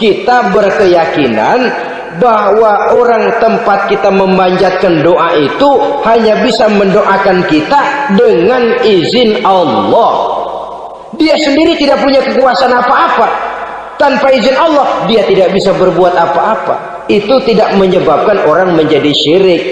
kita berkeyakinan bahwa orang tempat kita memanjatkan doa itu hanya bisa mendoakan kita dengan izin Allah. Dia sendiri tidak punya kekuasaan apa-apa. Tanpa izin Allah, dia tidak bisa berbuat apa-apa. Itu tidak menyebabkan orang menjadi syirik.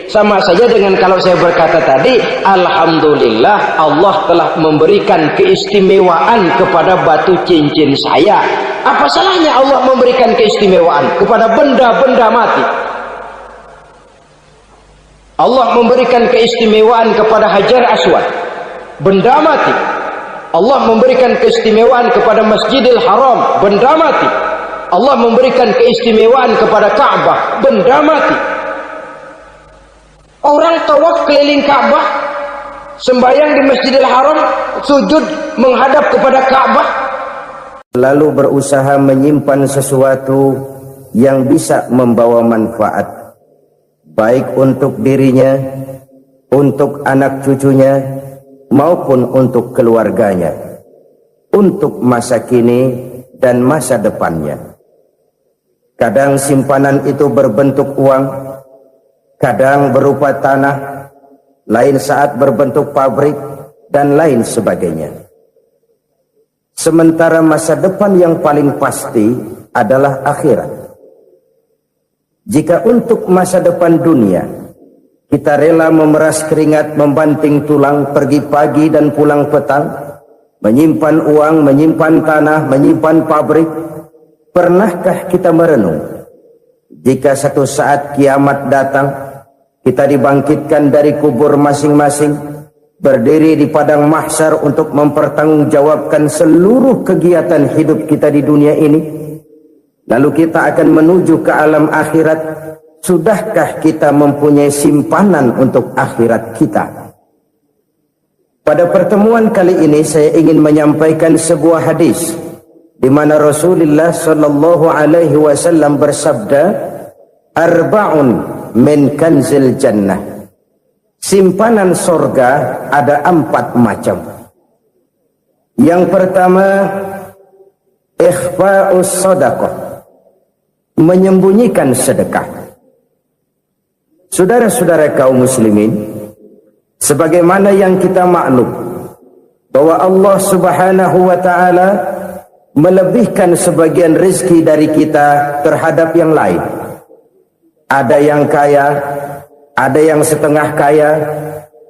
Sama saja dengan kalau saya berkata tadi, alhamdulillah Allah telah memberikan keistimewaan kepada batu cincin saya. Apa salahnya Allah memberikan keistimewaan kepada benda-benda mati? Allah memberikan keistimewaan kepada Hajar Aswad, benda mati. Allah memberikan keistimewaan kepada Masjidil Haram, benda mati. Allah memberikan keistimewaan kepada Ka'bah, benda mati. Orang tawaf keliling Ka'bah, sembahyang di Masjidil Haram, sujud menghadap kepada Ka'bah, lalu berusaha menyimpan sesuatu yang bisa membawa manfaat, baik untuk dirinya, untuk anak cucunya, maupun untuk keluarganya, untuk masa kini dan masa depannya. Kadang simpanan itu berbentuk uang, kadang berupa tanah, lain saat berbentuk pabrik, dan lain sebagainya. Sementara masa depan yang paling pasti adalah akhirat. Jika untuk masa depan dunia kita rela memeras keringat, membanting tulang, pergi pagi dan pulang petang, menyimpan uang, menyimpan tanah, menyimpan pabrik, pernahkah kita merenung jika satu saat kiamat datang, kita dibangkitkan dari kubur masing-masing, berdiri di padang mahsyar untuk mempertanggungjawabkan seluruh kegiatan hidup kita di dunia ini, lalu kita akan menuju ke alam akhirat. Sudahkah kita mempunyai simpanan untuk akhirat kita? Pada pertemuan kali ini saya ingin menyampaikan sebuah hadis di mana Rasulullah sallallahu alaihi wasallam bersabda, "Arba'un min kanzil jannah." Simpanan sorga ada 4 macam. Yang pertama, ikhfa'us sadaqah, menyembunyikan sedekah. Saudara-saudara kaum muslimin, sebagaimana yang kita maklum bahwa Allah Subhanahu wa taala melebihkan sebagian rezeki dari kita terhadap yang lain. Ada yang kaya, ada yang setengah kaya,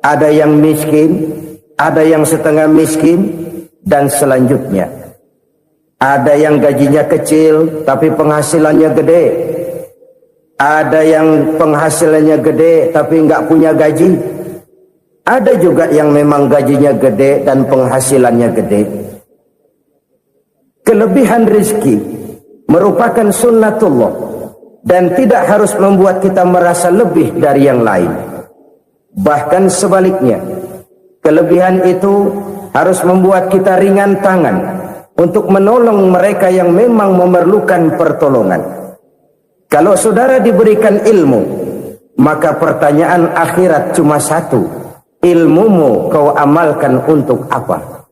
ada yang miskin, ada yang setengah miskin, dan selanjutnya. Ada yang gajinya kecil tapi penghasilannya gede. Ada yang penghasilannya gede tapi nggak punya gaji. Ada juga yang memang gajinya gede dan penghasilannya gede. Kelebihan rezeki merupakan sunnatullah dan tidak harus membuat kita merasa lebih dari yang lain. Bahkan sebaliknya, kelebihan itu harus membuat kita ringan tangan untuk menolong mereka yang memang memerlukan pertolongan. Kalau saudara diberikan ilmu, maka pertanyaan akhirat cuma satu: ilmumu kau amalkan untuk apa?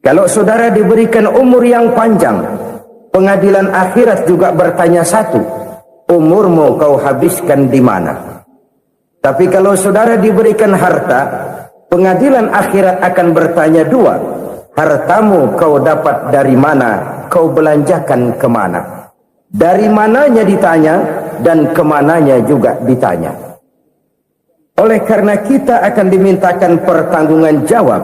Kalau saudara diberikan umur yang panjang, pengadilan akhirat juga bertanya satu: umurmu kau habiskan di mana? Tapi kalau saudara diberikan harta, pengadilan akhirat akan bertanya dua: hartamu kau dapat dari mana? Kau belanjakan kemana? Dari mananya ditanya, dan kemananya juga ditanya. Oleh karena kita akan dimintakan pertanggungan jawab,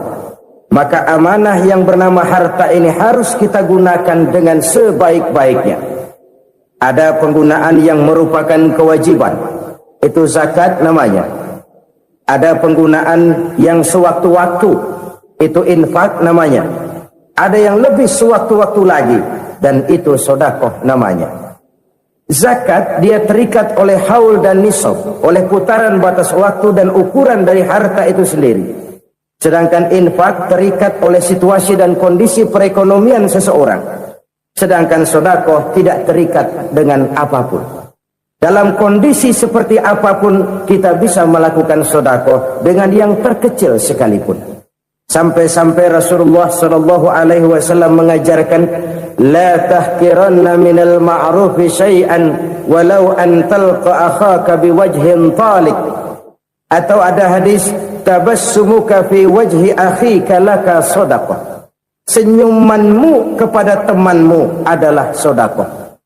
maka amanah yang bernama harta ini harus kita gunakan dengan sebaik-baiknya. Ada penggunaan yang merupakan kewajiban, itu zakat namanya. Ada penggunaan yang sewaktu-waktu, itu infak namanya. Ada yang lebih sewaktu-waktu lagi, dan itu sedekah namanya. Zakat dia terikat oleh haul dan nisab, oleh putaran batas waktu dan ukuran dari harta itu sendiri. Sedangkan infak terikat oleh situasi dan kondisi perekonomian seseorang. Sedangkan sedekah tidak terikat dengan apapun. Dalam kondisi seperti apapun kita bisa melakukan sedekah dengan yang terkecil sekalipun. Sampai-sampai Rasulullah SAW mengajarkan, la tahkiranna minal ma'rufi syai'an walau an talqa akhaka biwajhin talik. Atau ada hadis, tabassumuka fi wajhi akhika laka sedekah. Senyumanmu kepada temanmu adalah sedekah.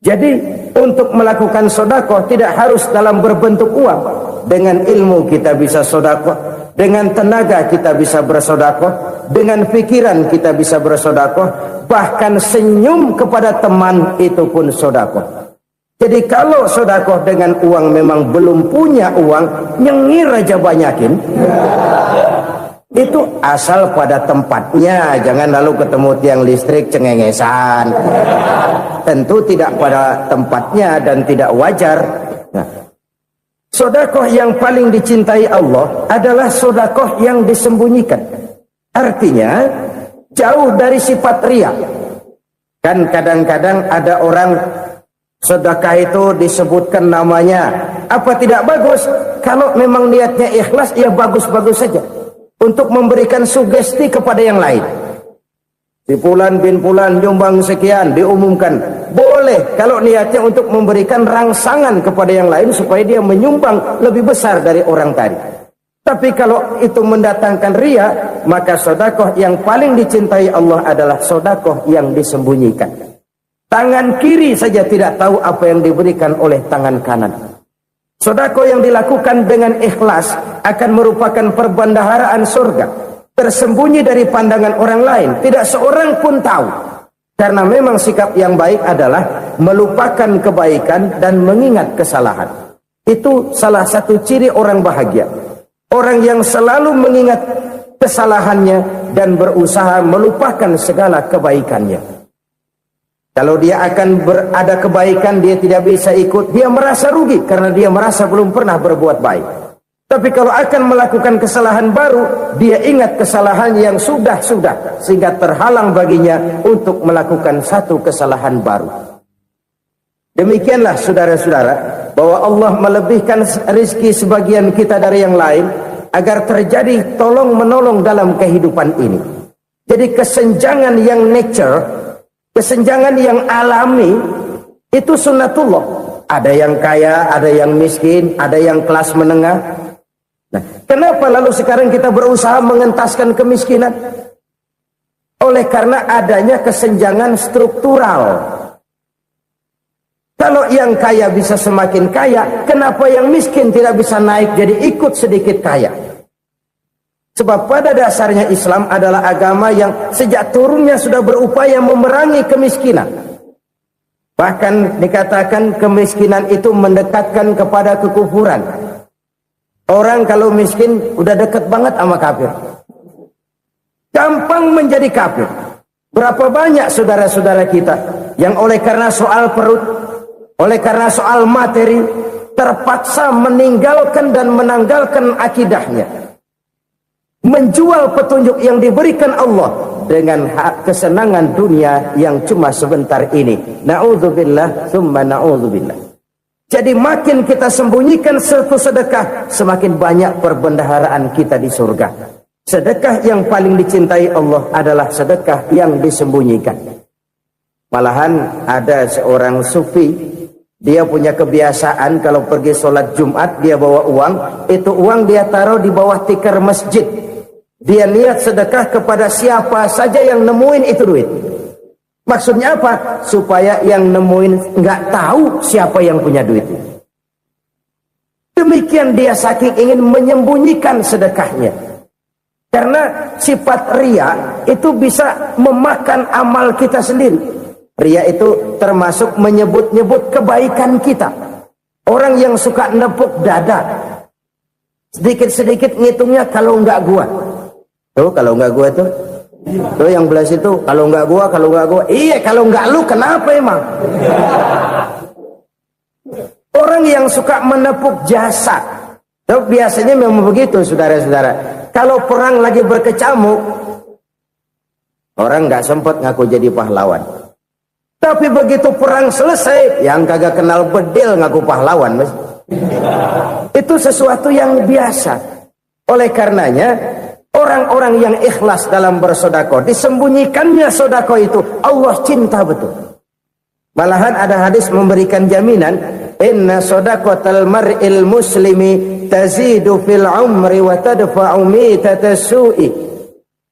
Jadi untuk melakukan sedekah tidak harus dalam berbentuk uang. Dengan ilmu kita bisa sedekah, dengan tenaga kita bisa bersedekah, dengan pikiran kita bisa bersedekah, bahkan senyum kepada teman itu pun sedekah. Jadi kalau sedekah dengan uang memang belum punya uang, nyengir aja banyakin. Itu asal pada tempatnya, jangan lalu ketemu tiang listrik cengengesan. Tentu tidak pada tempatnya dan tidak wajar. Nah, sedekah yang paling dicintai Allah adalah sedekah yang disembunyikan. Artinya jauh dari sifat riya. Kan kadang-kadang ada orang sedekah itu disebutkan namanya. Apa tidak bagus? Kalau memang niatnya ikhlas, ya bagus-bagus saja. Untuk memberikan sugesti kepada yang lain. Si Fulan bin Fulan nyumbang sekian, diumumkan. Boleh kalau niatnya untuk memberikan rangsangan kepada yang lain supaya dia menyumbang lebih besar dari orang tadi. Tapi kalau itu mendatangkan riya, maka sedekah yang paling dicintai Allah adalah sedekah yang disembunyikan. Tangan kiri saja tidak tahu apa yang diberikan oleh tangan kanan. Sedekah yang dilakukan dengan ikhlas akan merupakan perbendaharaan surga, tersembunyi dari pandangan orang lain, tidak seorang pun tahu. Karena memang sikap yang baik adalah melupakan kebaikan dan mengingat kesalahan. Itu salah satu ciri orang bahagia. Orang yang selalu mengingat kesalahannya dan berusaha melupakan segala kebaikannya. Kalau dia akan berada kebaikan, dia tidak bisa ikut, dia merasa rugi karena dia merasa belum pernah berbuat baik. Tapi kalau akan melakukan kesalahan baru, dia ingat kesalahan yang sudah-sudah, sehingga terhalang baginya untuk melakukan satu kesalahan baru. Demikianlah saudara-saudara, bahwa Allah melebihkan rezeki sebagian kita dari yang lain, agar terjadi tolong-menolong dalam kehidupan ini. Jadi kesenjangan yang nature, kesenjangan yang alami, itu sunnatullah. Ada yang kaya, ada yang miskin, ada yang kelas menengah. Nah, kenapa lalu sekarang kita berusaha mengentaskan kemiskinan? oleh karena adanya kesenjangan struktural. Kalau yang kaya bisa semakin kaya, kenapa yang miskin tidak bisa naik jadi ikut sedikit kaya? Sebab pada dasarnya Islam adalah agama yang sejak turunnya sudah berupaya memerangi kemiskinan. Bahkan dikatakan kemiskinan itu mendekatkan kepada kekufuran. Orang kalau miskin udah dekat banget sama kafir. Gampang menjadi kafir. Berapa banyak saudara-saudara kita yang oleh karena soal perut, oleh karena soal materi, terpaksa meninggalkan dan menanggalkan akidahnya. Menjual petunjuk yang diberikan Allah dengan kesenangan dunia yang cuma sebentar ini. Na'udzubillah, thumma na'udzubillah. Jadi makin kita sembunyikan satu sedekah, semakin banyak perbendaharaan kita di surga. Sedekah yang paling dicintai Allah adalah sedekah yang disembunyikan. Malahan ada seorang sufi, dia punya kebiasaan kalau pergi sholat Jumat dia bawa uang, itu uang dia taruh di bawah tikar masjid. Dia niat sedekah kepada siapa saja yang nemuin itu duit. Maksudnya apa? Supaya yang nemuin nggak tahu siapa yang punya duit. Demikian dia saking ingin menyembunyikan sedekahnya. Karena sifat ria itu bisa memakan amal kita sendiri. Ria itu termasuk menyebut-nyebut kebaikan kita. Orang yang suka nepuk dada, sedikit-sedikit ngitungnya kalau nggak gua. Tuh kalau nggak gua tuh yang belas itu kalau nggak gua. Iya kalau nggak lu kenapa emang? Orang yang suka menepuk jasa, tuh biasanya memang begitu saudara-saudara. Kalau perang lagi berkecamuk, orang nggak sempat ngaku jadi pahlawan. Tapi begitu perang selesai, yang kagak kenal bedil ngaku pahlawan, mas. Itu sesuatu yang biasa. Oleh karenanya, orang-orang yang ikhlas dalam bersedekah, disembunyikannya sedekah itu, Allah cinta betul. Malahan ada hadis memberikan jaminan, inna sadaqatal mar'il muslimi tazidu fil umri wa tadfa'u mitatas su'i.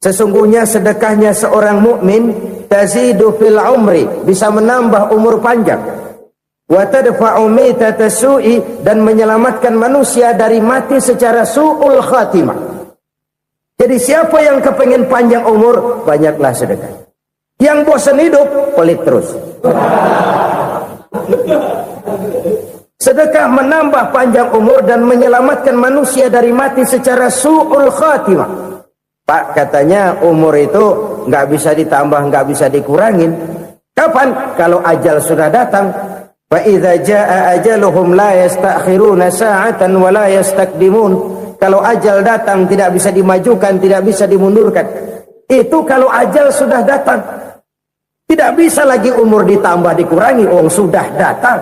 Sesungguhnya sedekahnya seorang mukmin tazidu fil umri, bisa menambah umur panjang. Wa tadfa'u mitatas su'i, dan menyelamatkan manusia dari mati secara su'ul khatimah. Jadi siapa yang kepengen panjang umur, banyaklah sedekah. Yang bosan hidup, pelit terus. Sedekah menambah panjang umur dan menyelamatkan manusia dari mati secara su'ul khatimah. Pak, katanya umur itu nggak bisa ditambah, nggak bisa dikurangin. Kapan? Kalau ajal sudah datang. Fa idza jaa ajaluhum la yastakhiruna sa'atan wa la yastakdimun. Kalau ajal datang tidak bisa dimajukan, tidak bisa dimundurkan. Itu kalau ajal sudah datang. Tidak bisa lagi umur ditambah dikurangi, sudah datang.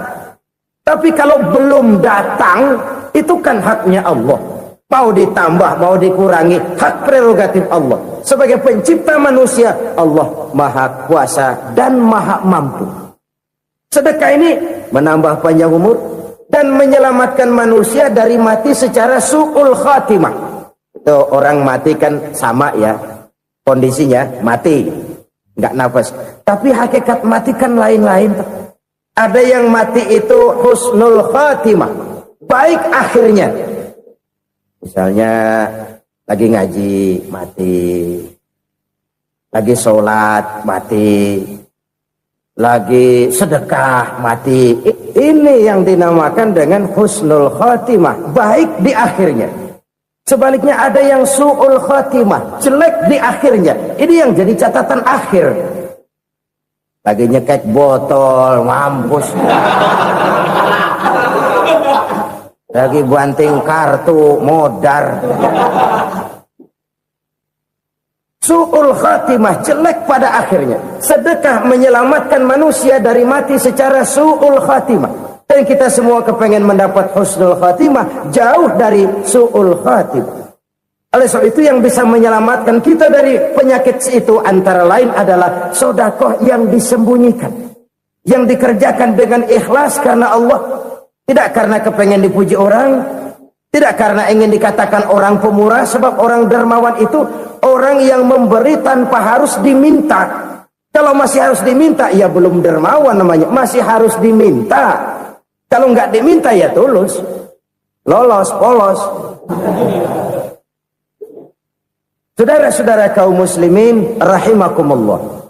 Tapi kalau belum datang, itu kan haknya Allah. Mau ditambah, mau dikurangi, hak prerogatif Allah. Sebagai pencipta manusia, Allah maha kuasa dan maha mampu. Sedekah ini menambah panjang umur dan menyelamatkan manusia dari mati secara su'ul khatimah. Itu orang mati kan sama ya, kondisinya mati, nggak nafas. Tapi hakikat mati kan lain-lain. Ada yang mati itu husnul khatimah, baik akhirnya. Misalnya lagi ngaji mati, lagi sholat mati, lagi sedekah mati. Ini yang dinamakan dengan husnul khatimah, baik di akhirnya. Sebaliknya ada yang su'ul khatimah, jelek di akhirnya. Ini yang jadi catatan akhir. Lagi nyekek botol, mampus. Lagi banting kartu, modar. Su'ul khatimah, jelek pada akhirnya. Sedekah menyelamatkan manusia dari mati secara su'ul khatimah. Dan kita semua kepengen mendapat husnul khatimah, jauh dari su'ul khatimah. Oleh sebab itu yang bisa menyelamatkan kita dari penyakit itu antara lain adalah sedekah yang disembunyikan. Yang dikerjakan dengan ikhlas karena Allah. Tidak karena kepengen dipuji orang. Tidak karena ingin dikatakan orang pemurah. Sebab orang dermawan itu orang yang memberi tanpa harus diminta. Kalau masih harus diminta, ya belum dermawan namanya, masih harus diminta. Kalau nggak diminta ya tulus, lolos, polos. Saudara-saudara kaum muslimin rahimakumullah.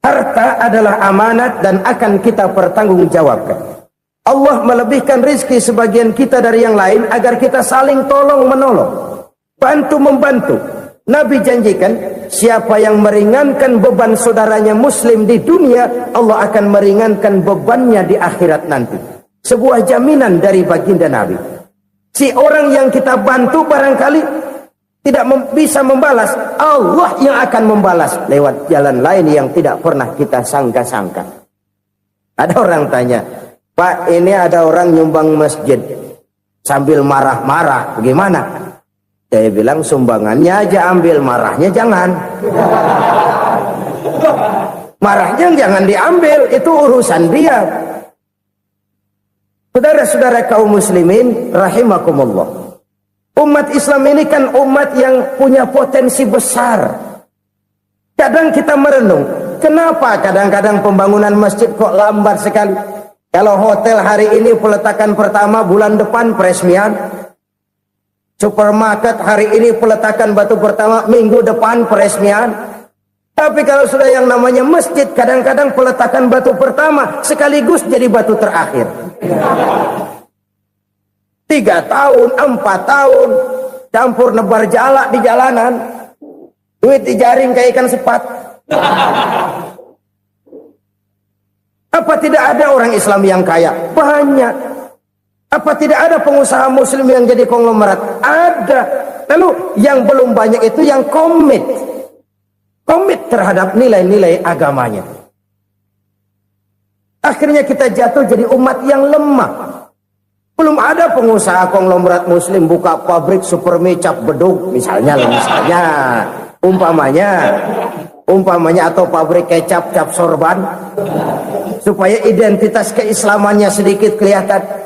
Harta adalah amanat dan akan kita pertanggungjawabkan. Allah melebihkan rizki sebagian kita dari yang lain agar kita saling tolong menolong, bantu membantu. Nabi janjikan, siapa yang meringankan beban saudaranya muslim di dunia, Allah akan meringankan bebannya di akhirat nanti. Sebuah jaminan dari baginda Nabi. Si orang yang kita bantu barangkali tidak bisa membalas, Allah yang akan membalas lewat jalan lain yang tidak pernah kita sangka-sangka. Ada orang tanya, Pak, ini ada orang nyumbang masjid sambil marah-marah, bagaimana? Saya bilang sumbangannya aja ambil, marahnya jangan. Marahnya jangan diambil, itu urusan dia. Saudara-saudara kaum muslimin rahimakumullah. Umat Islam ini kan umat yang punya potensi besar. Kadang kita merenung, kenapa kadang-kadang pembangunan masjid kok lambat sekali? Kalau hotel hari ini peletakan pertama, bulan depan peresmian. Supermarket hari ini peletakan batu pertama, minggu depan peresmian. Tapi kalau sudah yang namanya masjid, kadang-kadang peletakan batu pertama sekaligus jadi batu terakhir. 3 tahun, 4 tahun, campur nebar jalak di jalanan, duit dijaring kayak ikan sepat. Apa tidak ada orang Islam yang kaya? Banyak. Apa tidak ada pengusaha muslim yang jadi konglomerat? Ada. Lalu yang belum banyak itu yang komit terhadap nilai-nilai agamanya. Akhirnya kita jatuh jadi umat yang lemah. Belum ada pengusaha konglomerat muslim buka pabrik supermi cap bedug misalnya umpamanya atau pabrik kecap cap sorban supaya identitas keislamannya sedikit kelihatan.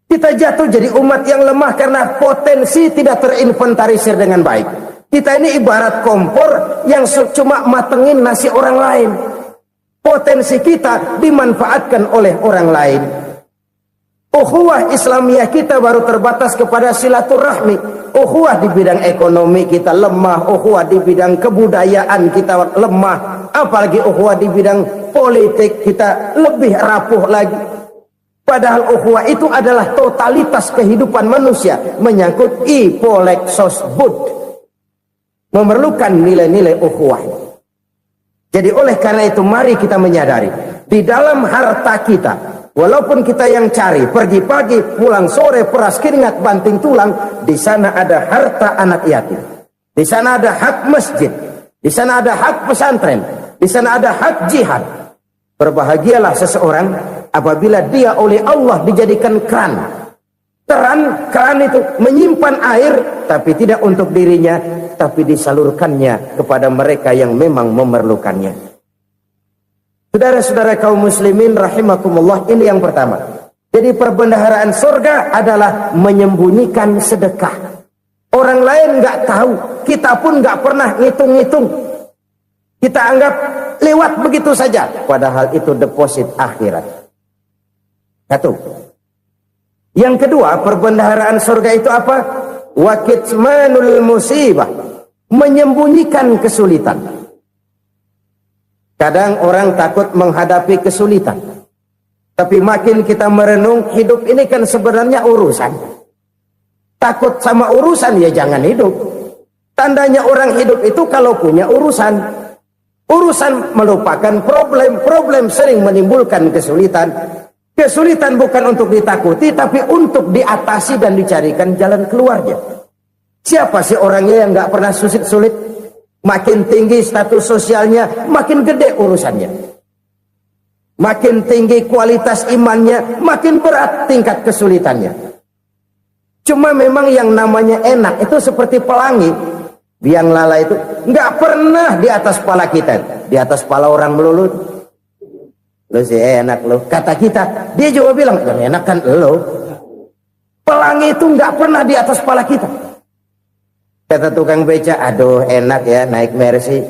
Kita jatuh jadi umat yang lemah karena potensi tidak terinventarisir dengan baik. Kita ini ibarat kompor yang cuma matengin nasi orang lain. Potensi kita dimanfaatkan oleh orang lain. Ukhuwah Islamiyah kita baru terbatas kepada silaturahmi. Ukhuwah di bidang ekonomi kita lemah. Ukhuwah di bidang kebudayaan kita lemah. Apalagi ukhuwah di bidang politik kita lebih rapuh lagi. Padahal ukhuwah itu adalah totalitas kehidupan manusia, menyangkut ipolek sosbud, memerlukan nilai-nilai ukhuwah. Jadi oleh karena itu mari kita menyadari, di dalam harta kita, walaupun kita yang cari, pergi pagi, pulang sore, peras keringat, banting tulang, di sana ada harta anak yatim, di sana ada hak masjid, di sana ada hak pesantren, di sana ada hak jihad. Berbahagialah seseorang apabila dia oleh Allah dijadikan keran. Keran itu menyimpan air, tapi tidak untuk dirinya, tapi disalurkannya kepada mereka yang memang memerlukannya. Saudara-saudara kaum muslimin rahimakumullah, ini yang pertama. Jadi perbendaharaan surga adalah menyembunyikan sedekah. Orang lain nggak tahu, kita pun nggak pernah ngitung-ngitung. Kita anggap lewat begitu saja, padahal itu deposit akhirat. Satu. Yang kedua, perbendaharaan surga itu apa? Wa kitmanul musibah, menyembunyikan kesulitan. Kadang orang takut menghadapi kesulitan, tapi makin kita merenung, hidup ini kan sebenarnya urusan. Takut sama urusan ya jangan hidup. Tandanya orang hidup itu kalau punya urusan. Urusan melupakan problem, problem sering menimbulkan kesulitan. Kesulitan bukan untuk ditakuti, tapi untuk diatasi dan dicarikan jalan keluarnya. Siapa sih orangnya yang nggak pernah sulit-sulit? Makin tinggi status sosialnya, makin gede urusannya. Makin tinggi kualitas imannya, makin berat tingkat kesulitannya. Cuma memang yang namanya enak itu seperti pelangi. Biang lala itu nggak pernah di atas kepala kita, di atas kepala orang melulu. Lo sih enak lo, kata kita. Dia juga bilang yang enak kan lo. Pelangi itu nggak pernah di atas kepala kita. Kata tukang beca, aduh enak ya naik Mercy.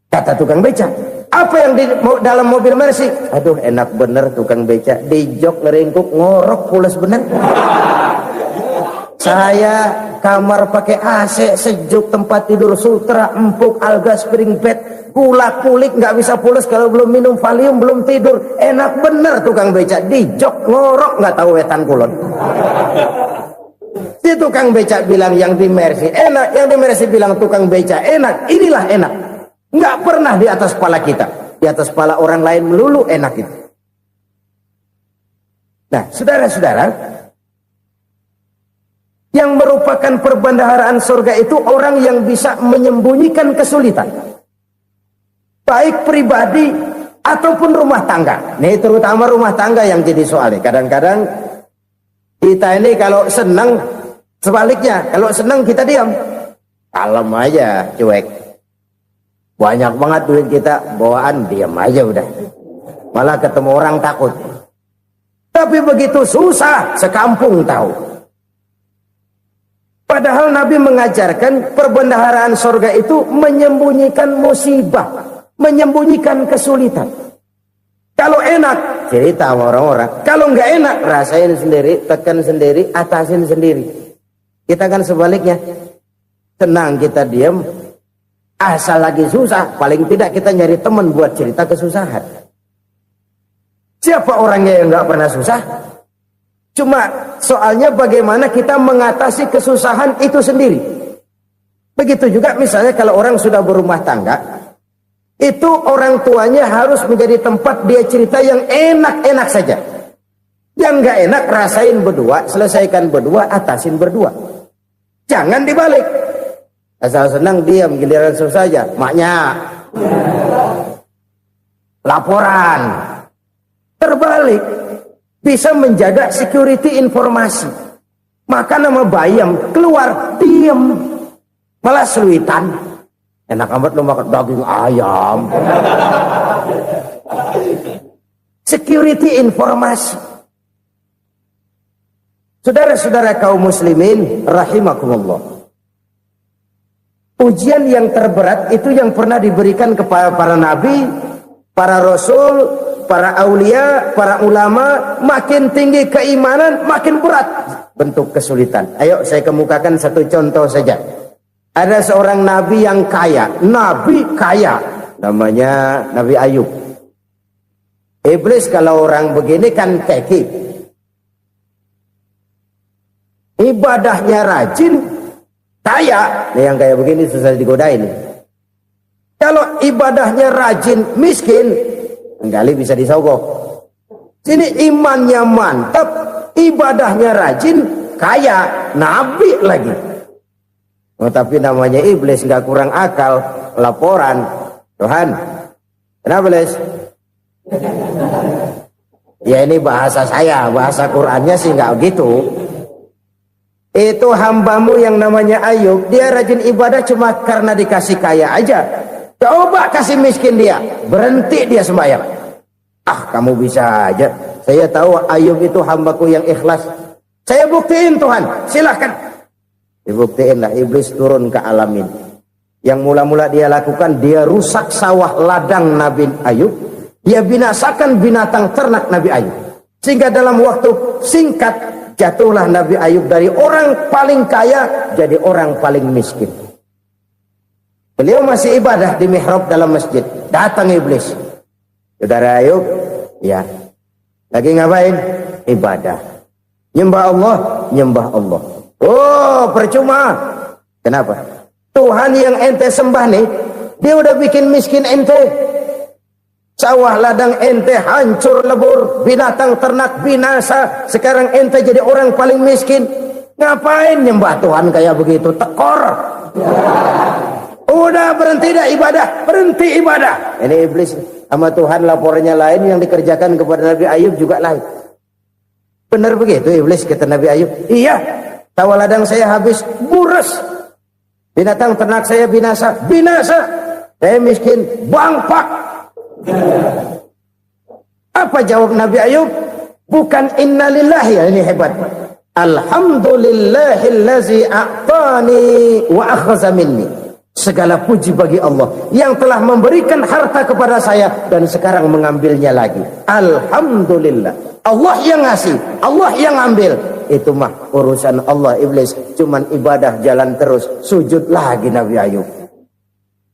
Kata tukang beca, apa yang di dalam mobil Mercy? Aduh enak bener tukang beca, di jok ngeringkuk ngorok pules bener. Saya kamar pakai AC sejuk, tempat tidur sutra empuk, alga spring bed, kulak kulik nggak bisa pules kalau belum minum Valium, belum tidur. Enak bener tukang beca, di jok ngorok nggak tahu wetan kulon. Si tukang beca bilang yang di Mercy enak, yang di Mercy bilang tukang beca enak. Inilah enak, nggak pernah di atas kepala kita, di atas kepala orang lain melulu enak itu. Nah saudara-saudara, yang merupakan perbendaharaan surga itu orang yang bisa menyembunyikan kesulitan, baik pribadi ataupun rumah tangga. Nih terutama rumah tangga yang jadi soalnya. Kadang-kadang kita ini kalau senang, sebaliknya kalau senang kita diam, kalem aja, cuek. Banyak banget duit kita bawaan, diam aja udah, malah ketemu orang takut. Tapi begitu susah sekampung tahu. Padahal Nabi mengajarkan perbendaharaan surga itu menyembunyikan musibah, menyembunyikan kesulitan. Kalau enak cerita sama orang-orang, kalau nggak enak rasain sendiri, tekan sendiri, atasin sendiri. Kita kan sebaliknya, senang kita diam, asal lagi susah, paling tidak kita nyari teman buat cerita kesusahan. Siapa orangnya yang nggak pernah susah? Cuma soalnya bagaimana kita mengatasi kesusahan itu sendiri. Begitu juga misalnya kalau orang sudah berumah tangga, itu orang tuanya harus menjadi tempat dia cerita yang enak-enak saja. Yang nggak enak rasain berdua, selesaikan berdua, atasin berdua. Jangan dibalik. Asal senang diam, giliran susah saja. Maknya laporan. Terbalik. Bisa menjaga security informasi. Maka nama bayam keluar diam, malah seluitan. Enak amat lo makan daging ayam. Security informasi. Saudara-saudara kaum muslimin rahimakumullah, ujian yang terberat itu yang pernah diberikan kepada para nabi, para rasul, para aulia, para ulama. Makin tinggi keimanan, makin berat bentuk kesulitan. Ayo saya kemukakan satu contoh saja. Ada seorang nabi yang kaya, nabi kaya, namanya Nabi Ayub. Iblis kalau orang begini kan keki, ibadahnya rajin, kaya. Nih yang kayak begini susah digodain. Kalau ibadahnya rajin, miskin, kali bisa disogok. Sini imannya mantap, ibadahnya rajin, kaya, nabi lagi. Oh, tapi namanya iblis, nggak kurang akal. Laporan, Tuhan, kenapa Les? Ya ini bahasa saya, bahasa Qurannya sih nggak gitu. Itu hambamu yang namanya Ayub, dia rajin ibadah cuma karena dikasih kaya aja. Coba kasih miskin dia, berhenti dia sembahyang. Ah, kamu bisa aja. Saya tahu Ayub itu hambaku yang ikhlas. Saya buktiin Tuhan, silahkan. Dibuktiin lah, iblis turun ke alamin. Yang mula-mula dia lakukan, dia rusak sawah ladang Nabi Ayub. Dia binasakan binatang ternak Nabi Ayub. Sehingga dalam waktu singkat, jatuhlah Nabi Ayub dari orang paling kaya jadi orang paling miskin. Beliau masih ibadah di mihrab dalam masjid. Datang iblis. Saudara Ayub, ya, lagi ngapain? Ibadah. Nyembah Allah, nyembah Allah. Oh, percuma. Kenapa? Tuhan yang ente sembah nih, dia udah bikin miskin ente. Sawah ladang ente hancur lebur, binatang ternak binasa. Sekarang ente jadi orang paling miskin. Ngapain nyembah Tuhan kayak begitu? Tekor. Udah berhenti dah ibadah, berhenti ibadah. Ini iblis sama Tuhan laporannya lain, yang dikerjakan kepada Nabi Ayub juga lain. Benar begitu iblis kata Nabi Ayub? Iya. Sawah ladang saya habis, buras. Binatang ternak saya binasa, binasa. Saya miskin, bangpak. Apa jawab Nabi Ayub? Bukan innalillahi, ya ini hebat. Alhamdulillahillazi a'tani wa akhadha minni. Segala puji bagi Allah yang telah memberikan harta kepada saya dan sekarang mengambilnya lagi. Alhamdulillah. Allah yang ngasih, Allah yang ambil. Itu mah urusan Allah. Iblis cuman ibadah jalan terus, sujud lagi Nabi Ayub.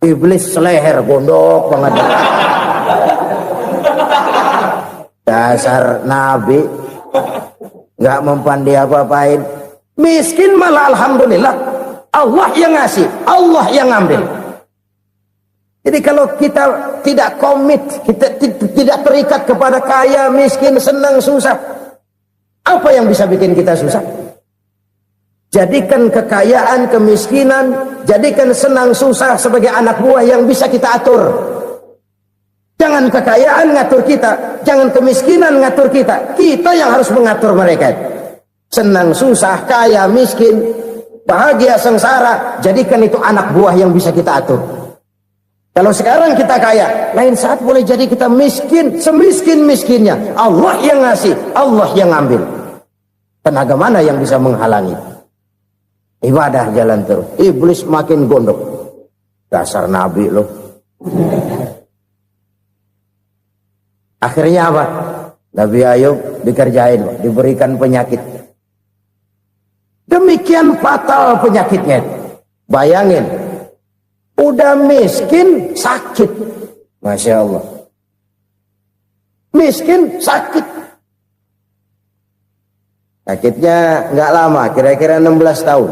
Iblis seleher gondok banget. Dasar Nabi nggak mempan dia apa-apain. Miskin malah alhamdulillah. Allah yang ngasih, Allah yang ambil. Jadi kalau kita tidak komit, kita tidak terikat kepada kaya, miskin, senang, susah, apa yang bisa bikin kita susah? Jadikan kekayaan, kemiskinan, jadikan senang, susah sebagai anak buah yang bisa kita atur. Jangan kekayaan ngatur kita, jangan kemiskinan ngatur kita. Kita yang harus mengatur mereka. Senang, susah, kaya, miskin, bahagia, sengsara, jadikan itu anak buah yang bisa kita atur. Kalau sekarang kita kaya, lain saat boleh jadi kita miskin, semiskin-miskinnya. Allah yang ngasih, Allah yang ambil. Tenaga mana yang bisa menghalangi? Ibadah jalan terus. Iblis makin gondok. Dasar Nabi loh. Akhirnya apa? Nabi Ayub dikerjain, diberikan penyakit. Demikian fatal penyakitnya. Bayangin, udah miskin sakit. Masya Allah. Miskin sakit. Sakitnya nggak lama, kira-kira 16 tahun.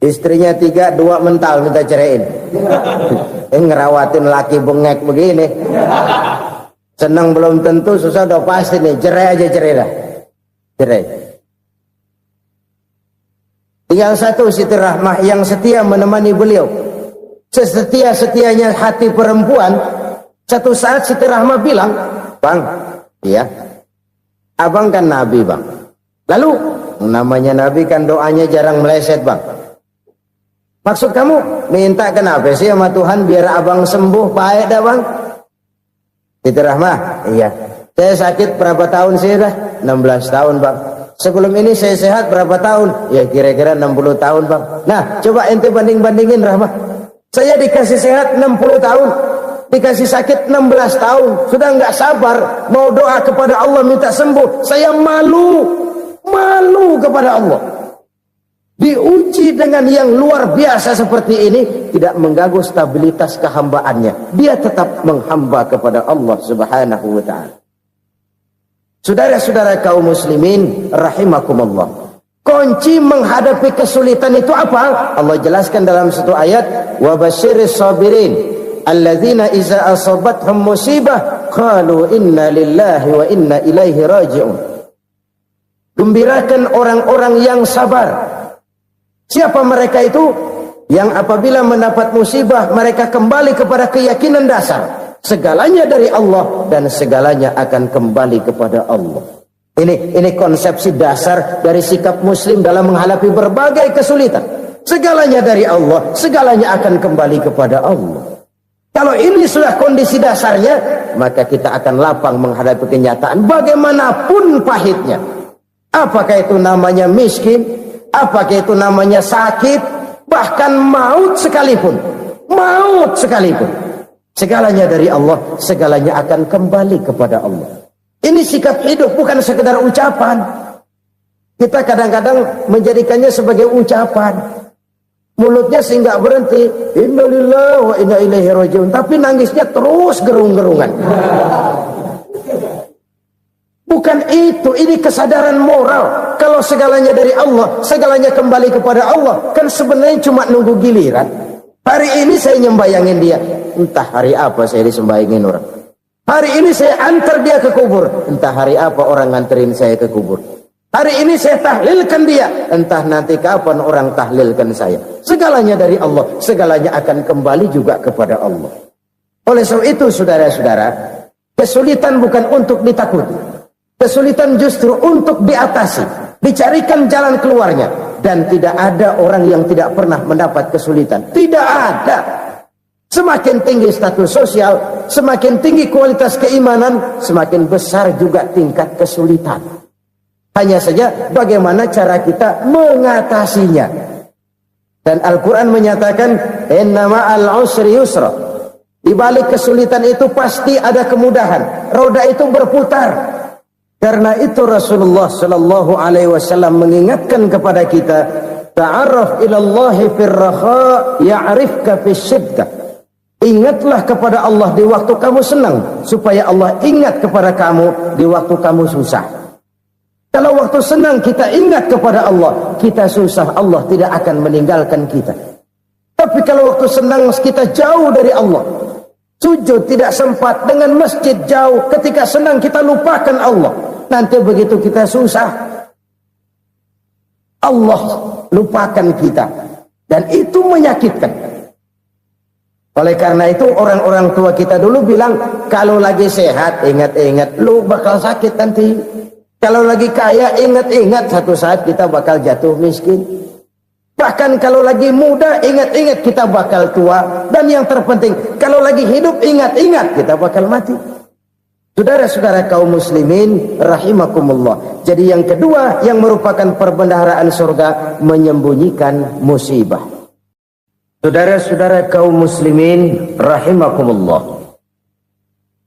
Istrinya 3, 2 mental minta ceraiin. Ngerawatin laki bengek begini. Senang belum tentu, susah udah pasti nih. Cerai aja, cerai dah. Cerai. Tinggal satu Siti Rahmah yang setia menemani beliau. Sesetia-setianya hati perempuan. Satu saat Siti Rahmah bilang, "Bang, iya, abang kan Nabi, Bang. Lalu, namanya Nabi kan doanya jarang meleset, Bang. Maksud kamu minta kenapa sih sama Tuhan biar abang sembuh, baik dah, Bang?" Siti Rahmah, "Iya. Saya sakit berapa tahun sih dah? 16 tahun, Bang. Sebelum ini saya sehat berapa tahun? Ya kira-kira 60 tahun, Bang. Nah, coba ente banding-bandingin, Rahmah. Saya dikasih sehat 60 tahun, dikasih sakit 16 tahun. Sudah nggak sabar mau doa kepada Allah minta sembuh. Saya malu kepada Allah. Diuji dengan yang luar biasa seperti ini, tidak mengganggu stabilitas kehambaannya. Dia tetap menghamba kepada Allah Subhanahu wa ta'ala. Saudara-saudara kaum muslimin rahimakumullah. Kunci menghadapi kesulitan itu apa? Allah jelaskan dalam satu ayat, wa basyiris sabirin alladzina iza asabathum musibah qalu inna lillahi wa inna ilaihi raji'un. Gembirakan orang-orang yang sabar. Siapa mereka itu? Yang apabila mendapat musibah mereka kembali kepada keyakinan dasar. Segalanya dari Allah dan segalanya akan kembali kepada Allah. Ini konsepsi dasar dari sikap muslim dalam menghadapi berbagai kesulitan. Segalanya dari Allah, segalanya akan kembali kepada Allah. Kalau ini sudah kondisi dasarnya, maka kita akan lapang menghadapi kenyataan bagaimanapun pahitnya. Apakah itu namanya miskin, apakah itu namanya sakit, bahkan maut sekalipun. Segalanya dari Allah, segalanya akan kembali kepada Allah. Ini sikap hidup, bukan sekedar ucapan. Kita kadang-kadang menjadikannya sebagai ucapan. Mulutnya sih nggak berhenti, innalillahi wa inna ilaihi raji'un, tapi nangisnya terus gerung-gerungan. Bukan itu, ini kesadaran moral. Kalau segalanya dari Allah, segalanya kembali kepada Allah, kan sebenarnya cuma nunggu giliran. Hari ini saya nyembayangin dia, entah hari apa saya disembayangin orang. Hari ini saya antar dia ke kubur, entah hari apa orang nganterin saya ke kubur. Hari ini saya tahlilkan dia, entah nanti kapan orang tahlilkan saya. Segalanya dari Allah, segalanya akan kembali juga kepada Allah. Oleh sebab itu saudara-saudara, kesulitan bukan untuk ditakuti. Kesulitan justru untuk diatasi, dicarikan jalan keluarnya. Dan tidak ada orang yang tidak pernah mendapat kesulitan. Tidak ada. Semakin tinggi status sosial, semakin tinggi kualitas keimanan, semakin besar juga tingkat kesulitan. Hanya saja bagaimana cara kita mengatasinya. Dan Al-Quran menyatakan, inna ma'al usri yusra. Di balik kesulitan itu pasti ada kemudahan. Roda itu berputar. Karena itu Rasulullah Sallallahu Alaihi Wasallam mengingatkan kepada kita, ta'arraf ilallahi firraha ya'rifka fisyiddah. Ingatlah kepada Allah di waktu kamu senang, supaya Allah ingat kepada kamu di waktu kamu susah. Kalau waktu senang kita ingat kepada Allah, kita susah, Allah tidak akan meninggalkan kita. Tapi kalau waktu senang kita jauh dari Allah, sujud tidak sempat, dengan masjid jauh, ketika senang kita lupakan Allah. Nanti begitu kita susah, Allah lupakan kita. Dan itu menyakitkan. Oleh karena itu orang-orang tua kita dulu bilang, kalau lagi sehat ingat-ingat, lu bakal sakit nanti. Kalau lagi kaya ingat-ingat, satu saat kita bakal jatuh miskin. Bahkan kalau lagi muda ingat-ingat kita bakal tua. Dan yang terpenting, kalau lagi hidup ingat-ingat kita bakal mati. Saudara-saudara kaum muslimin rahimakumullah. Jadi yang kedua yang merupakan perbendaharaan surga, menyembunyikan musibah. Saudara-saudara kaum muslimin rahimakumullah.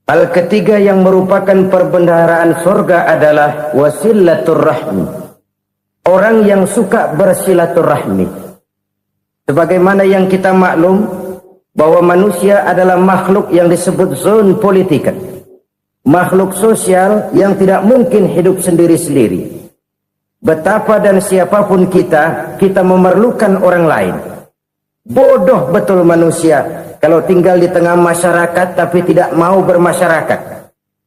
Hal ketiga yang merupakan perbendaharaan surga adalah wasilatur rahmi. Orang yang suka bersilaturahmi. Sebagaimana yang kita maklum bahwa manusia adalah makhluk yang disebut zon politika. Makhluk sosial yang tidak mungkin hidup sendiri-sendiri. Betapa dan siapapun kita memerlukan orang lain. Bodoh betul manusia kalau tinggal di tengah masyarakat tapi tidak mau bermasyarakat.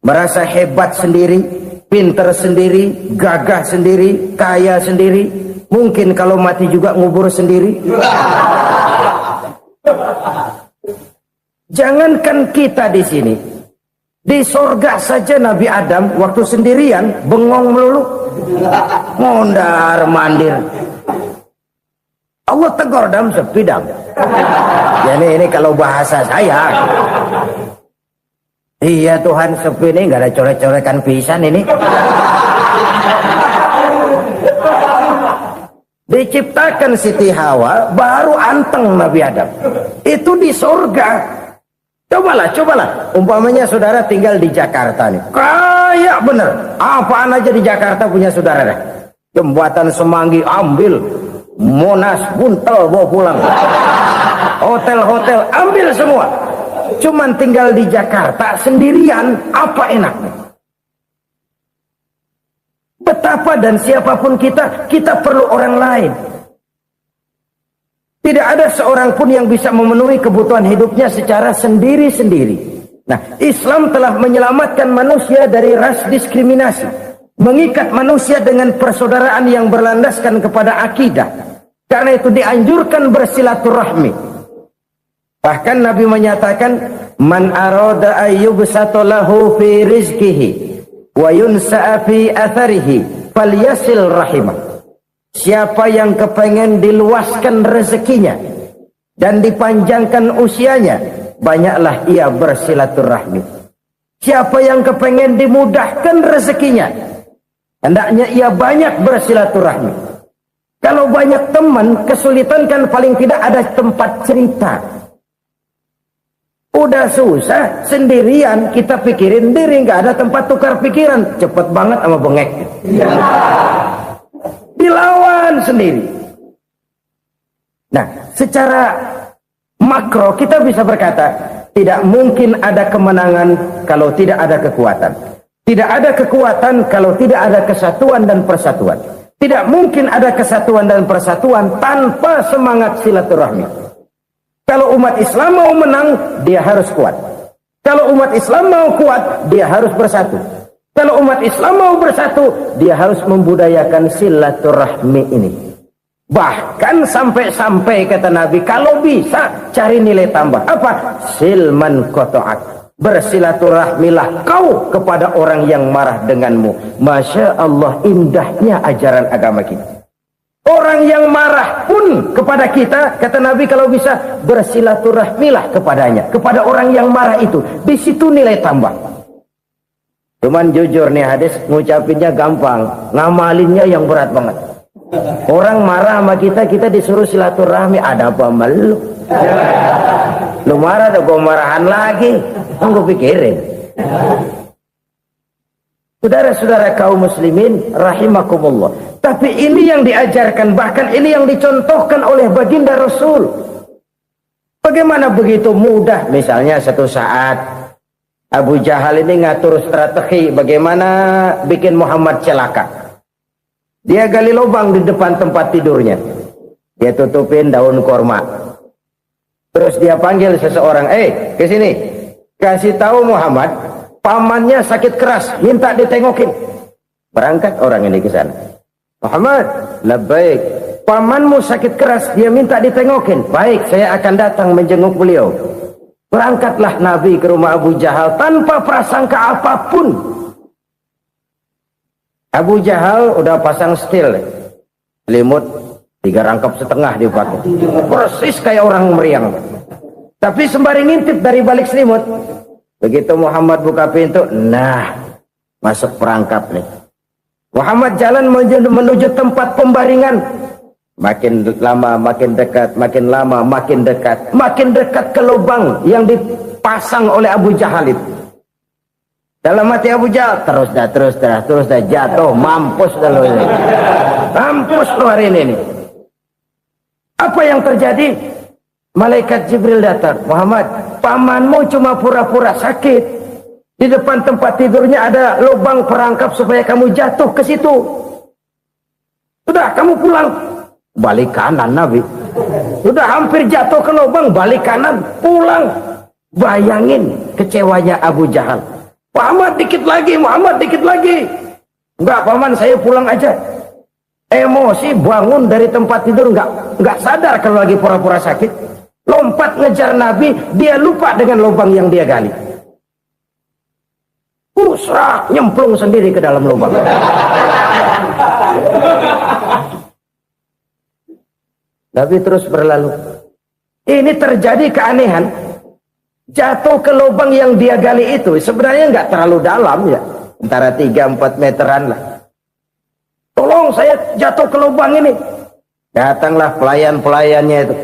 Merasa hebat sendiri, pinter sendiri, gagah sendiri, kaya sendiri. Mungkin kalau mati juga ngubur sendiri. Jangankan kita di sini, di sorga saja Nabi Adam waktu sendirian bengong melulu, mondar mandir. Allah tegur dam sepi dam. Ya ini kalau bahasa saya. Iya Tuhan, sepi ini nggak ada coret-corekan pisan ini. Diciptakan Siti Hawa baru anteng Nabi Adam. Itu di surga. Cobalah. Umpamanya saudara tinggal di Jakarta nih. Kayak bener. Apaan aja di Jakarta punya saudara dah. Jembatan Semanggi ambil. Monas buntel bawa pulang. Hotel-hotel ambil semua. Cuman tinggal di Jakarta sendirian, apa enaknya? Betapa dan siapapun kita perlu orang lain. Tidak ada seorang pun yang bisa memenuhi kebutuhan hidupnya secara sendiri-sendiri. Nah, Islam telah menyelamatkan manusia dari ras diskriminasi, mengikat manusia dengan persaudaraan yang berlandaskan kepada akidah. Karena itu dianjurkan bersilaturahmi. Bahkan Nabi menyatakan, man arada ayyubsata lahu fi rizqihi wa yunsa'a fi atharihi falyasil rahimah. Siapa yang kepengen diluaskan rezekinya dan dipanjangkan usianya, banyaklah ia bersilaturahmi. Siapa yang kepengen dimudahkan rezekinya, hendaknya ia banyak bersilaturahmi. Kalau banyak teman, kesulitan kan paling tidak ada tempat cerita. Udah susah, sendirian kita pikirin diri, nggak ada tempat tukar pikiran. Cepet banget sama bengek. Dilawan sendiri. Nah, secara makro kita bisa berkata, tidak mungkin ada kemenangan kalau tidak ada kekuatan. Tidak ada kekuatan kalau tidak ada kesatuan dan persatuan. Tidak mungkin ada kesatuan dan persatuan tanpa semangat silaturahmi. Kalau umat Islam mau menang, dia harus kuat. Kalau umat Islam mau kuat, dia harus bersatu. Kalau umat Islam mau bersatu, dia harus membudayakan silaturahmi ini. Bahkan sampai-sampai kata Nabi, kalau bisa cari nilai tambah. Apa? Silman qata'ak. Bersilaturahmilah kau kepada orang yang marah denganmu. Masya Allah, indahnya ajaran agama kita. Orang yang marah pun kepada kita, kata Nabi, kalau bisa bersilaturahmilah kepadanya, kepada orang yang marah itu. Di situ nilai tambah. Cuman jujur nih hadis ngucapinnya gampang, ngamalinnya yang berat banget. Orang marah sama kita, kita disuruh silaturahmi, ada apa malu? Lu marah tuh gue marahan lagi, gue pikirin. Saudara-saudara kaum muslimin rahimakumullah. Tapi ini yang diajarkan, bahkan ini yang dicontohkan oleh baginda Rasul. Bagaimana begitu mudah, misalnya satu saat Abu Jahal ini ngatur strategi bagaimana bikin Muhammad celaka. Dia gali lubang di depan tempat tidurnya. Dia tutupin daun korma. Terus dia panggil seseorang, ke sini. Kasih tahu Muhammad, pamannya sakit keras, minta ditengokin. Berangkat orang ini ke sana. Muhammad, labbaik. Pamanmu sakit keras, dia minta ditengokin. Baik, saya akan datang menjenguk beliau. Berangkatlah Nabi ke rumah Abu Jahal tanpa prasangka apapun. Abu Jahal udah pasang setil, selimut 3 rangkap setengah dipakai, persis kayak orang meriang. Tapi sembari ngintip dari balik selimut, begitu Muhammad buka pintu, nah masuk perangkap nih. Muhammad jalan menuju tempat pembaringan. Makin lama makin dekat, makin lama makin dekat, makin dekat ke lubang yang dipasang oleh Abu Jahal itu. Dalam hati Abu Jahal, terus dah jatuh, mampus dah lo ini. Mampus lo hari ini. Apa yang terjadi? Malaikat Jibril datang. Muhammad, pamanmu cuma pura-pura sakit. Di depan tempat tidurnya ada lubang perangkap supaya kamu jatuh ke situ. Sudah, kamu pulang. Balik kanan Nabi. Sudah hampir jatuh ke lubang, balik kanan, pulang. Bayangin kecewanya Abu Jahal. Muhammad dikit lagi, Muhammad dikit lagi. Enggak paman, saya pulang aja. Emosi bangun dari tempat tidur, enggak sadar kalau lagi pura-pura sakit. Lompat ngejar Nabi, dia lupa dengan lubang yang dia gali. Serak nyemplung sendiri ke dalam lubang. Nabi terus berlalu. Ini terjadi keanehan. Jatuh ke lubang yang dia gali itu sebenarnya nggak terlalu dalam ya, antara 3-4 meteran lah. Tolong saya jatuh ke lubang ini. Datanglah pelayan-pelayannya itu.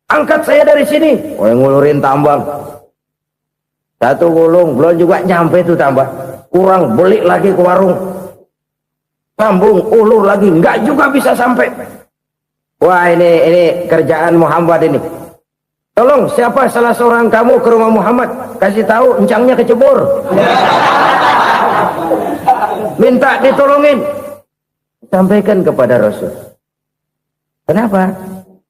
Angkat saya dari sini. Oh, yang ngulurin tambang. Satu gulung belum juga nyampe itu tambah. Kurang beli lagi ke warung. Sambung ulur lagi, nggak juga bisa sampai. Wah, ini kerjaan Muhammad ini. Tolong siapa salah seorang kamu ke rumah Muhammad, kasih tahu encangnya kecebur. Minta ditolongin. Sampaikan kepada Rasul. Kenapa?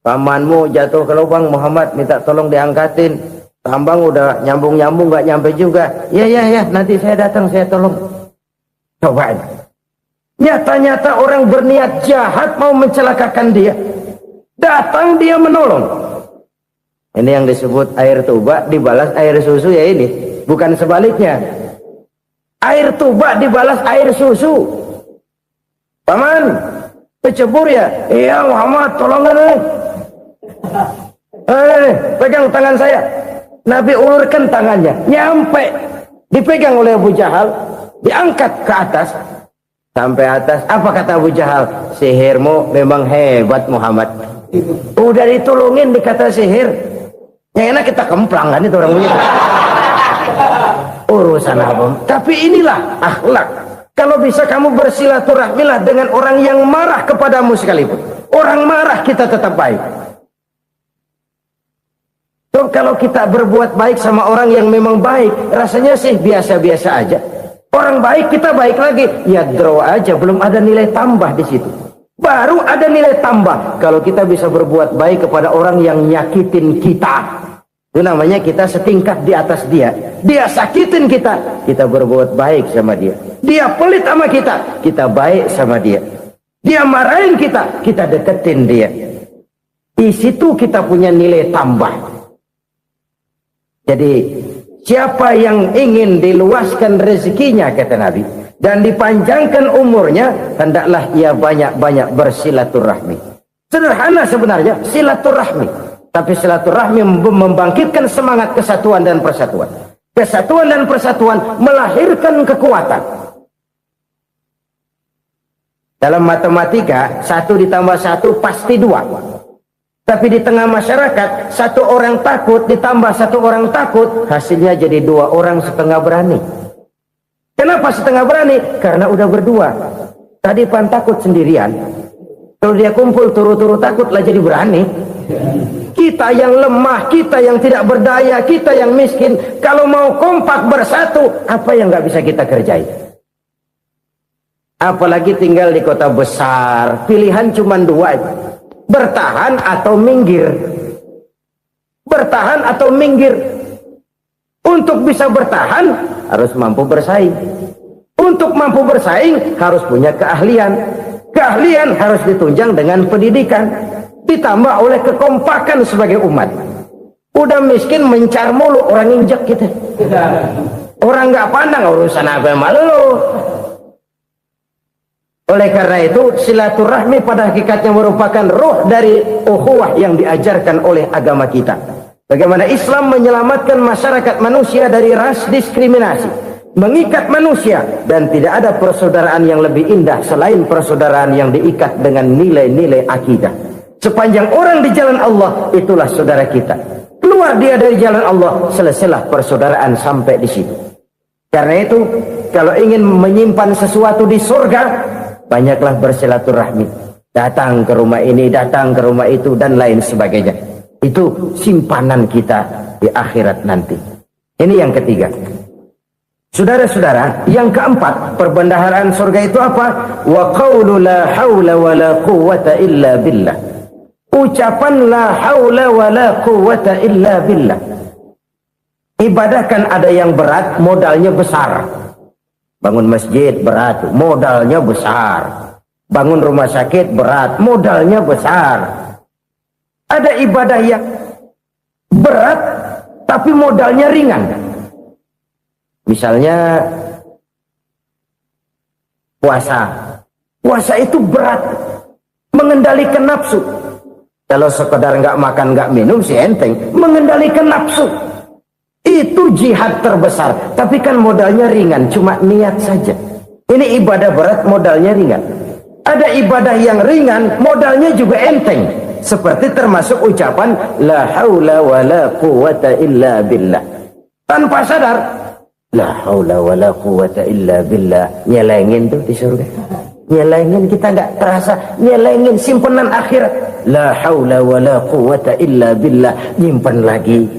Pamanmu jatuh ke lubang, Muhammad minta tolong diangkatin. Tambang udah nyambung-nyambung nggak nyampe juga. Ya, nanti saya datang, saya tolong. Coba ini. Nyata-nyata orang berniat jahat mau mencelakakan dia. Datang dia menolong. Ini yang disebut air tuba dibalas air susu ya ini. Bukan sebaliknya. Air tuba dibalas air susu. Paman, kecebur ya? Iya Muhammad, tolongin. Pegang tangan saya. Nabi ulurkan tangannya. Nyampe. Dipegang oleh Abu Jahal. Diangkat ke atas. Sampai atas. Apa kata Abu Jahal? Sihirmu memang hebat Muhammad. Udah ditolongin dikata sihir. Yang enak kita kemplang kan itu orang begitu. Urusan apa? Tapi inilah akhlak. Kalau bisa kamu bersilaturahmilah dengan orang yang marah kepadamu sekalipun. Orang marah kita tetap baik. So, kalau kita berbuat baik sama orang yang memang baik, rasanya sih biasa-biasa aja. Orang baik kita baik lagi. Ya draw aja, belum ada nilai tambah di situ. Baru ada nilai tambah kalau kita bisa berbuat baik kepada orang yang nyakitin kita. Itu namanya kita setingkat di atas dia. Dia sakitin kita, kita berbuat baik sama dia. Dia pelit sama kita, kita baik sama dia. Dia marahin kita, kita deketin dia. Di situ kita punya nilai tambah. Jadi siapa yang ingin diluaskan rezekinya kata Nabi dan dipanjangkan umurnya, hendaklah ia banyak-banyak bersilaturahmi. Sederhana sebenarnya silaturahmi. Tapi silaturahmi membangkitkan semangat kesatuan dan persatuan. Kesatuan dan persatuan melahirkan kekuatan. Dalam matematika, 1 ditambah 1 pasti 2. Tapi di tengah masyarakat, 1 orang takut ditambah 1 orang takut, hasilnya jadi 2 orang setengah berani. Kenapa setengah berani? Karena udah berdua. Tadi pan takut sendirian. Kalau dia kumpul turu-turu takut lah jadi berani. Kita yang lemah, kita yang tidak berdaya, kita yang miskin, kalau mau kompak bersatu, apa yang nggak bisa kita kerjain? Apalagi tinggal di kota besar, pilihan cuma 2. Bertahan atau minggir. Bertahan atau minggir. Untuk bisa bertahan harus mampu bersaing. Untuk mampu bersaing harus punya keahlian. Keahlian harus ditunjang dengan pendidikan, ditambah oleh kekompakan sebagai umat. Udah miskin mencar mulu, orang injek gitu. Orang nggak pandang urusan apa malu. Oleh karena itu, silaturahmi pada hakikatnya merupakan ruh dari ukhuwah yang diajarkan oleh agama kita. Bagaimana Islam menyelamatkan masyarakat manusia dari ras diskriminasi, mengikat manusia, dan tidak ada persaudaraan yang lebih indah selain persaudaraan yang diikat dengan nilai-nilai akidah. Sepanjang orang di jalan Allah, itulah saudara kita. Keluar dia dari jalan Allah, selesailah persaudaraan sampai di situ. Karena itu, kalau ingin menyimpan sesuatu di surga, banyaklah bersilaturahmi. Datang ke rumah ini, datang ke rumah itu, dan lain sebagainya. Itu simpanan kita di akhirat nanti. Ini yang ketiga. Saudara-saudara, yang keempat, perbendaharaan surga itu apa? Wa qawlu la hawla wa la quwwata illa billah. Ucapan la hawla wa la quwwata illa billah. Ibadah kan ada yang berat, modalnya besar. Bangun masjid berat, modalnya besar. Bangun rumah sakit berat, modalnya besar. Ada ibadah yang berat, tapi modalnya ringan. Misalnya puasa. Puasa itu berat, mengendalikan nafsu. Kalau sekedar nggak makan nggak minum sih enteng, mengendalikan nafsu itu jihad terbesar. Tapi kan modalnya ringan, cuma niat saja. Ini ibadah berat, modalnya ringan. Ada ibadah yang ringan, modalnya juga enteng. Seperti termasuk ucapan la haula wa la quwwata illa billah. Tanpa sadar, la haula wa la quwwata illa billah. Nyelengin tuh di surga. Nyelengin, kita nggak terasa. Nyelengin simpenan akhirat. La haula wa la quwwata illa billah. Nyimpan lagi.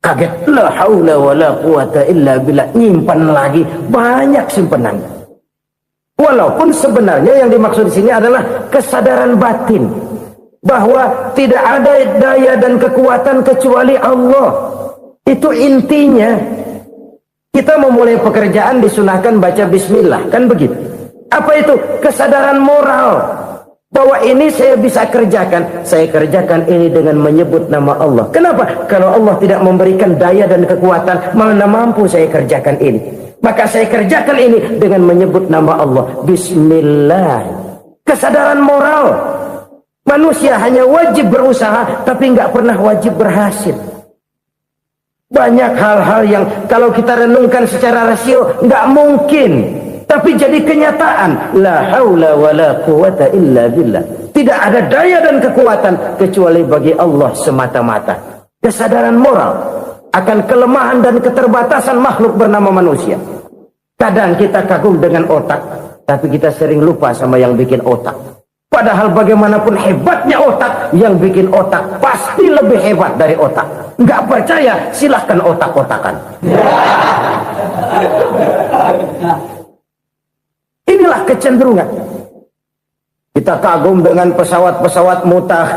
Kaget, la haula wa la quwwata illa billah. Nyimpan lagi. Banyak simpenan. Walaupun sebenarnya yang dimaksud di sini adalah kesadaran batin. Bahwa tidak ada daya dan kekuatan kecuali Allah. Itu intinya. Kita memulai pekerjaan disunahkan baca bismillah, kan begitu? Apa itu? Kesadaran moral. Bahwa ini saya bisa kerjakan. Saya kerjakan ini dengan menyebut nama Allah. Kenapa? Kalau Allah tidak memberikan daya dan kekuatan, mana mampu saya kerjakan ini. Maka saya kerjakan ini dengan menyebut nama Allah. Bismillah. Kesadaran moral. Manusia hanya wajib berusaha, tapi nggak pernah wajib berhasil. Banyak hal-hal yang kalau kita renungkan secara rasio nggak mungkin, tapi jadi kenyataan. La haula wa la quwwata illa billah. Tidak ada daya dan kekuatan kecuali bagi Allah semata-mata. Kesadaran moral akan kelemahan dan keterbatasan makhluk bernama manusia. Kadang kita kagum dengan otak, tapi kita sering lupa sama yang bikin otak. Padahal bagaimanapun hebatnya otak, yang bikin otak pasti lebih hebat dari otak. Nggak percaya, silahkan otak-otakan. Inilah kecenderungan. Kita kagum dengan pesawat-pesawat mutakhir.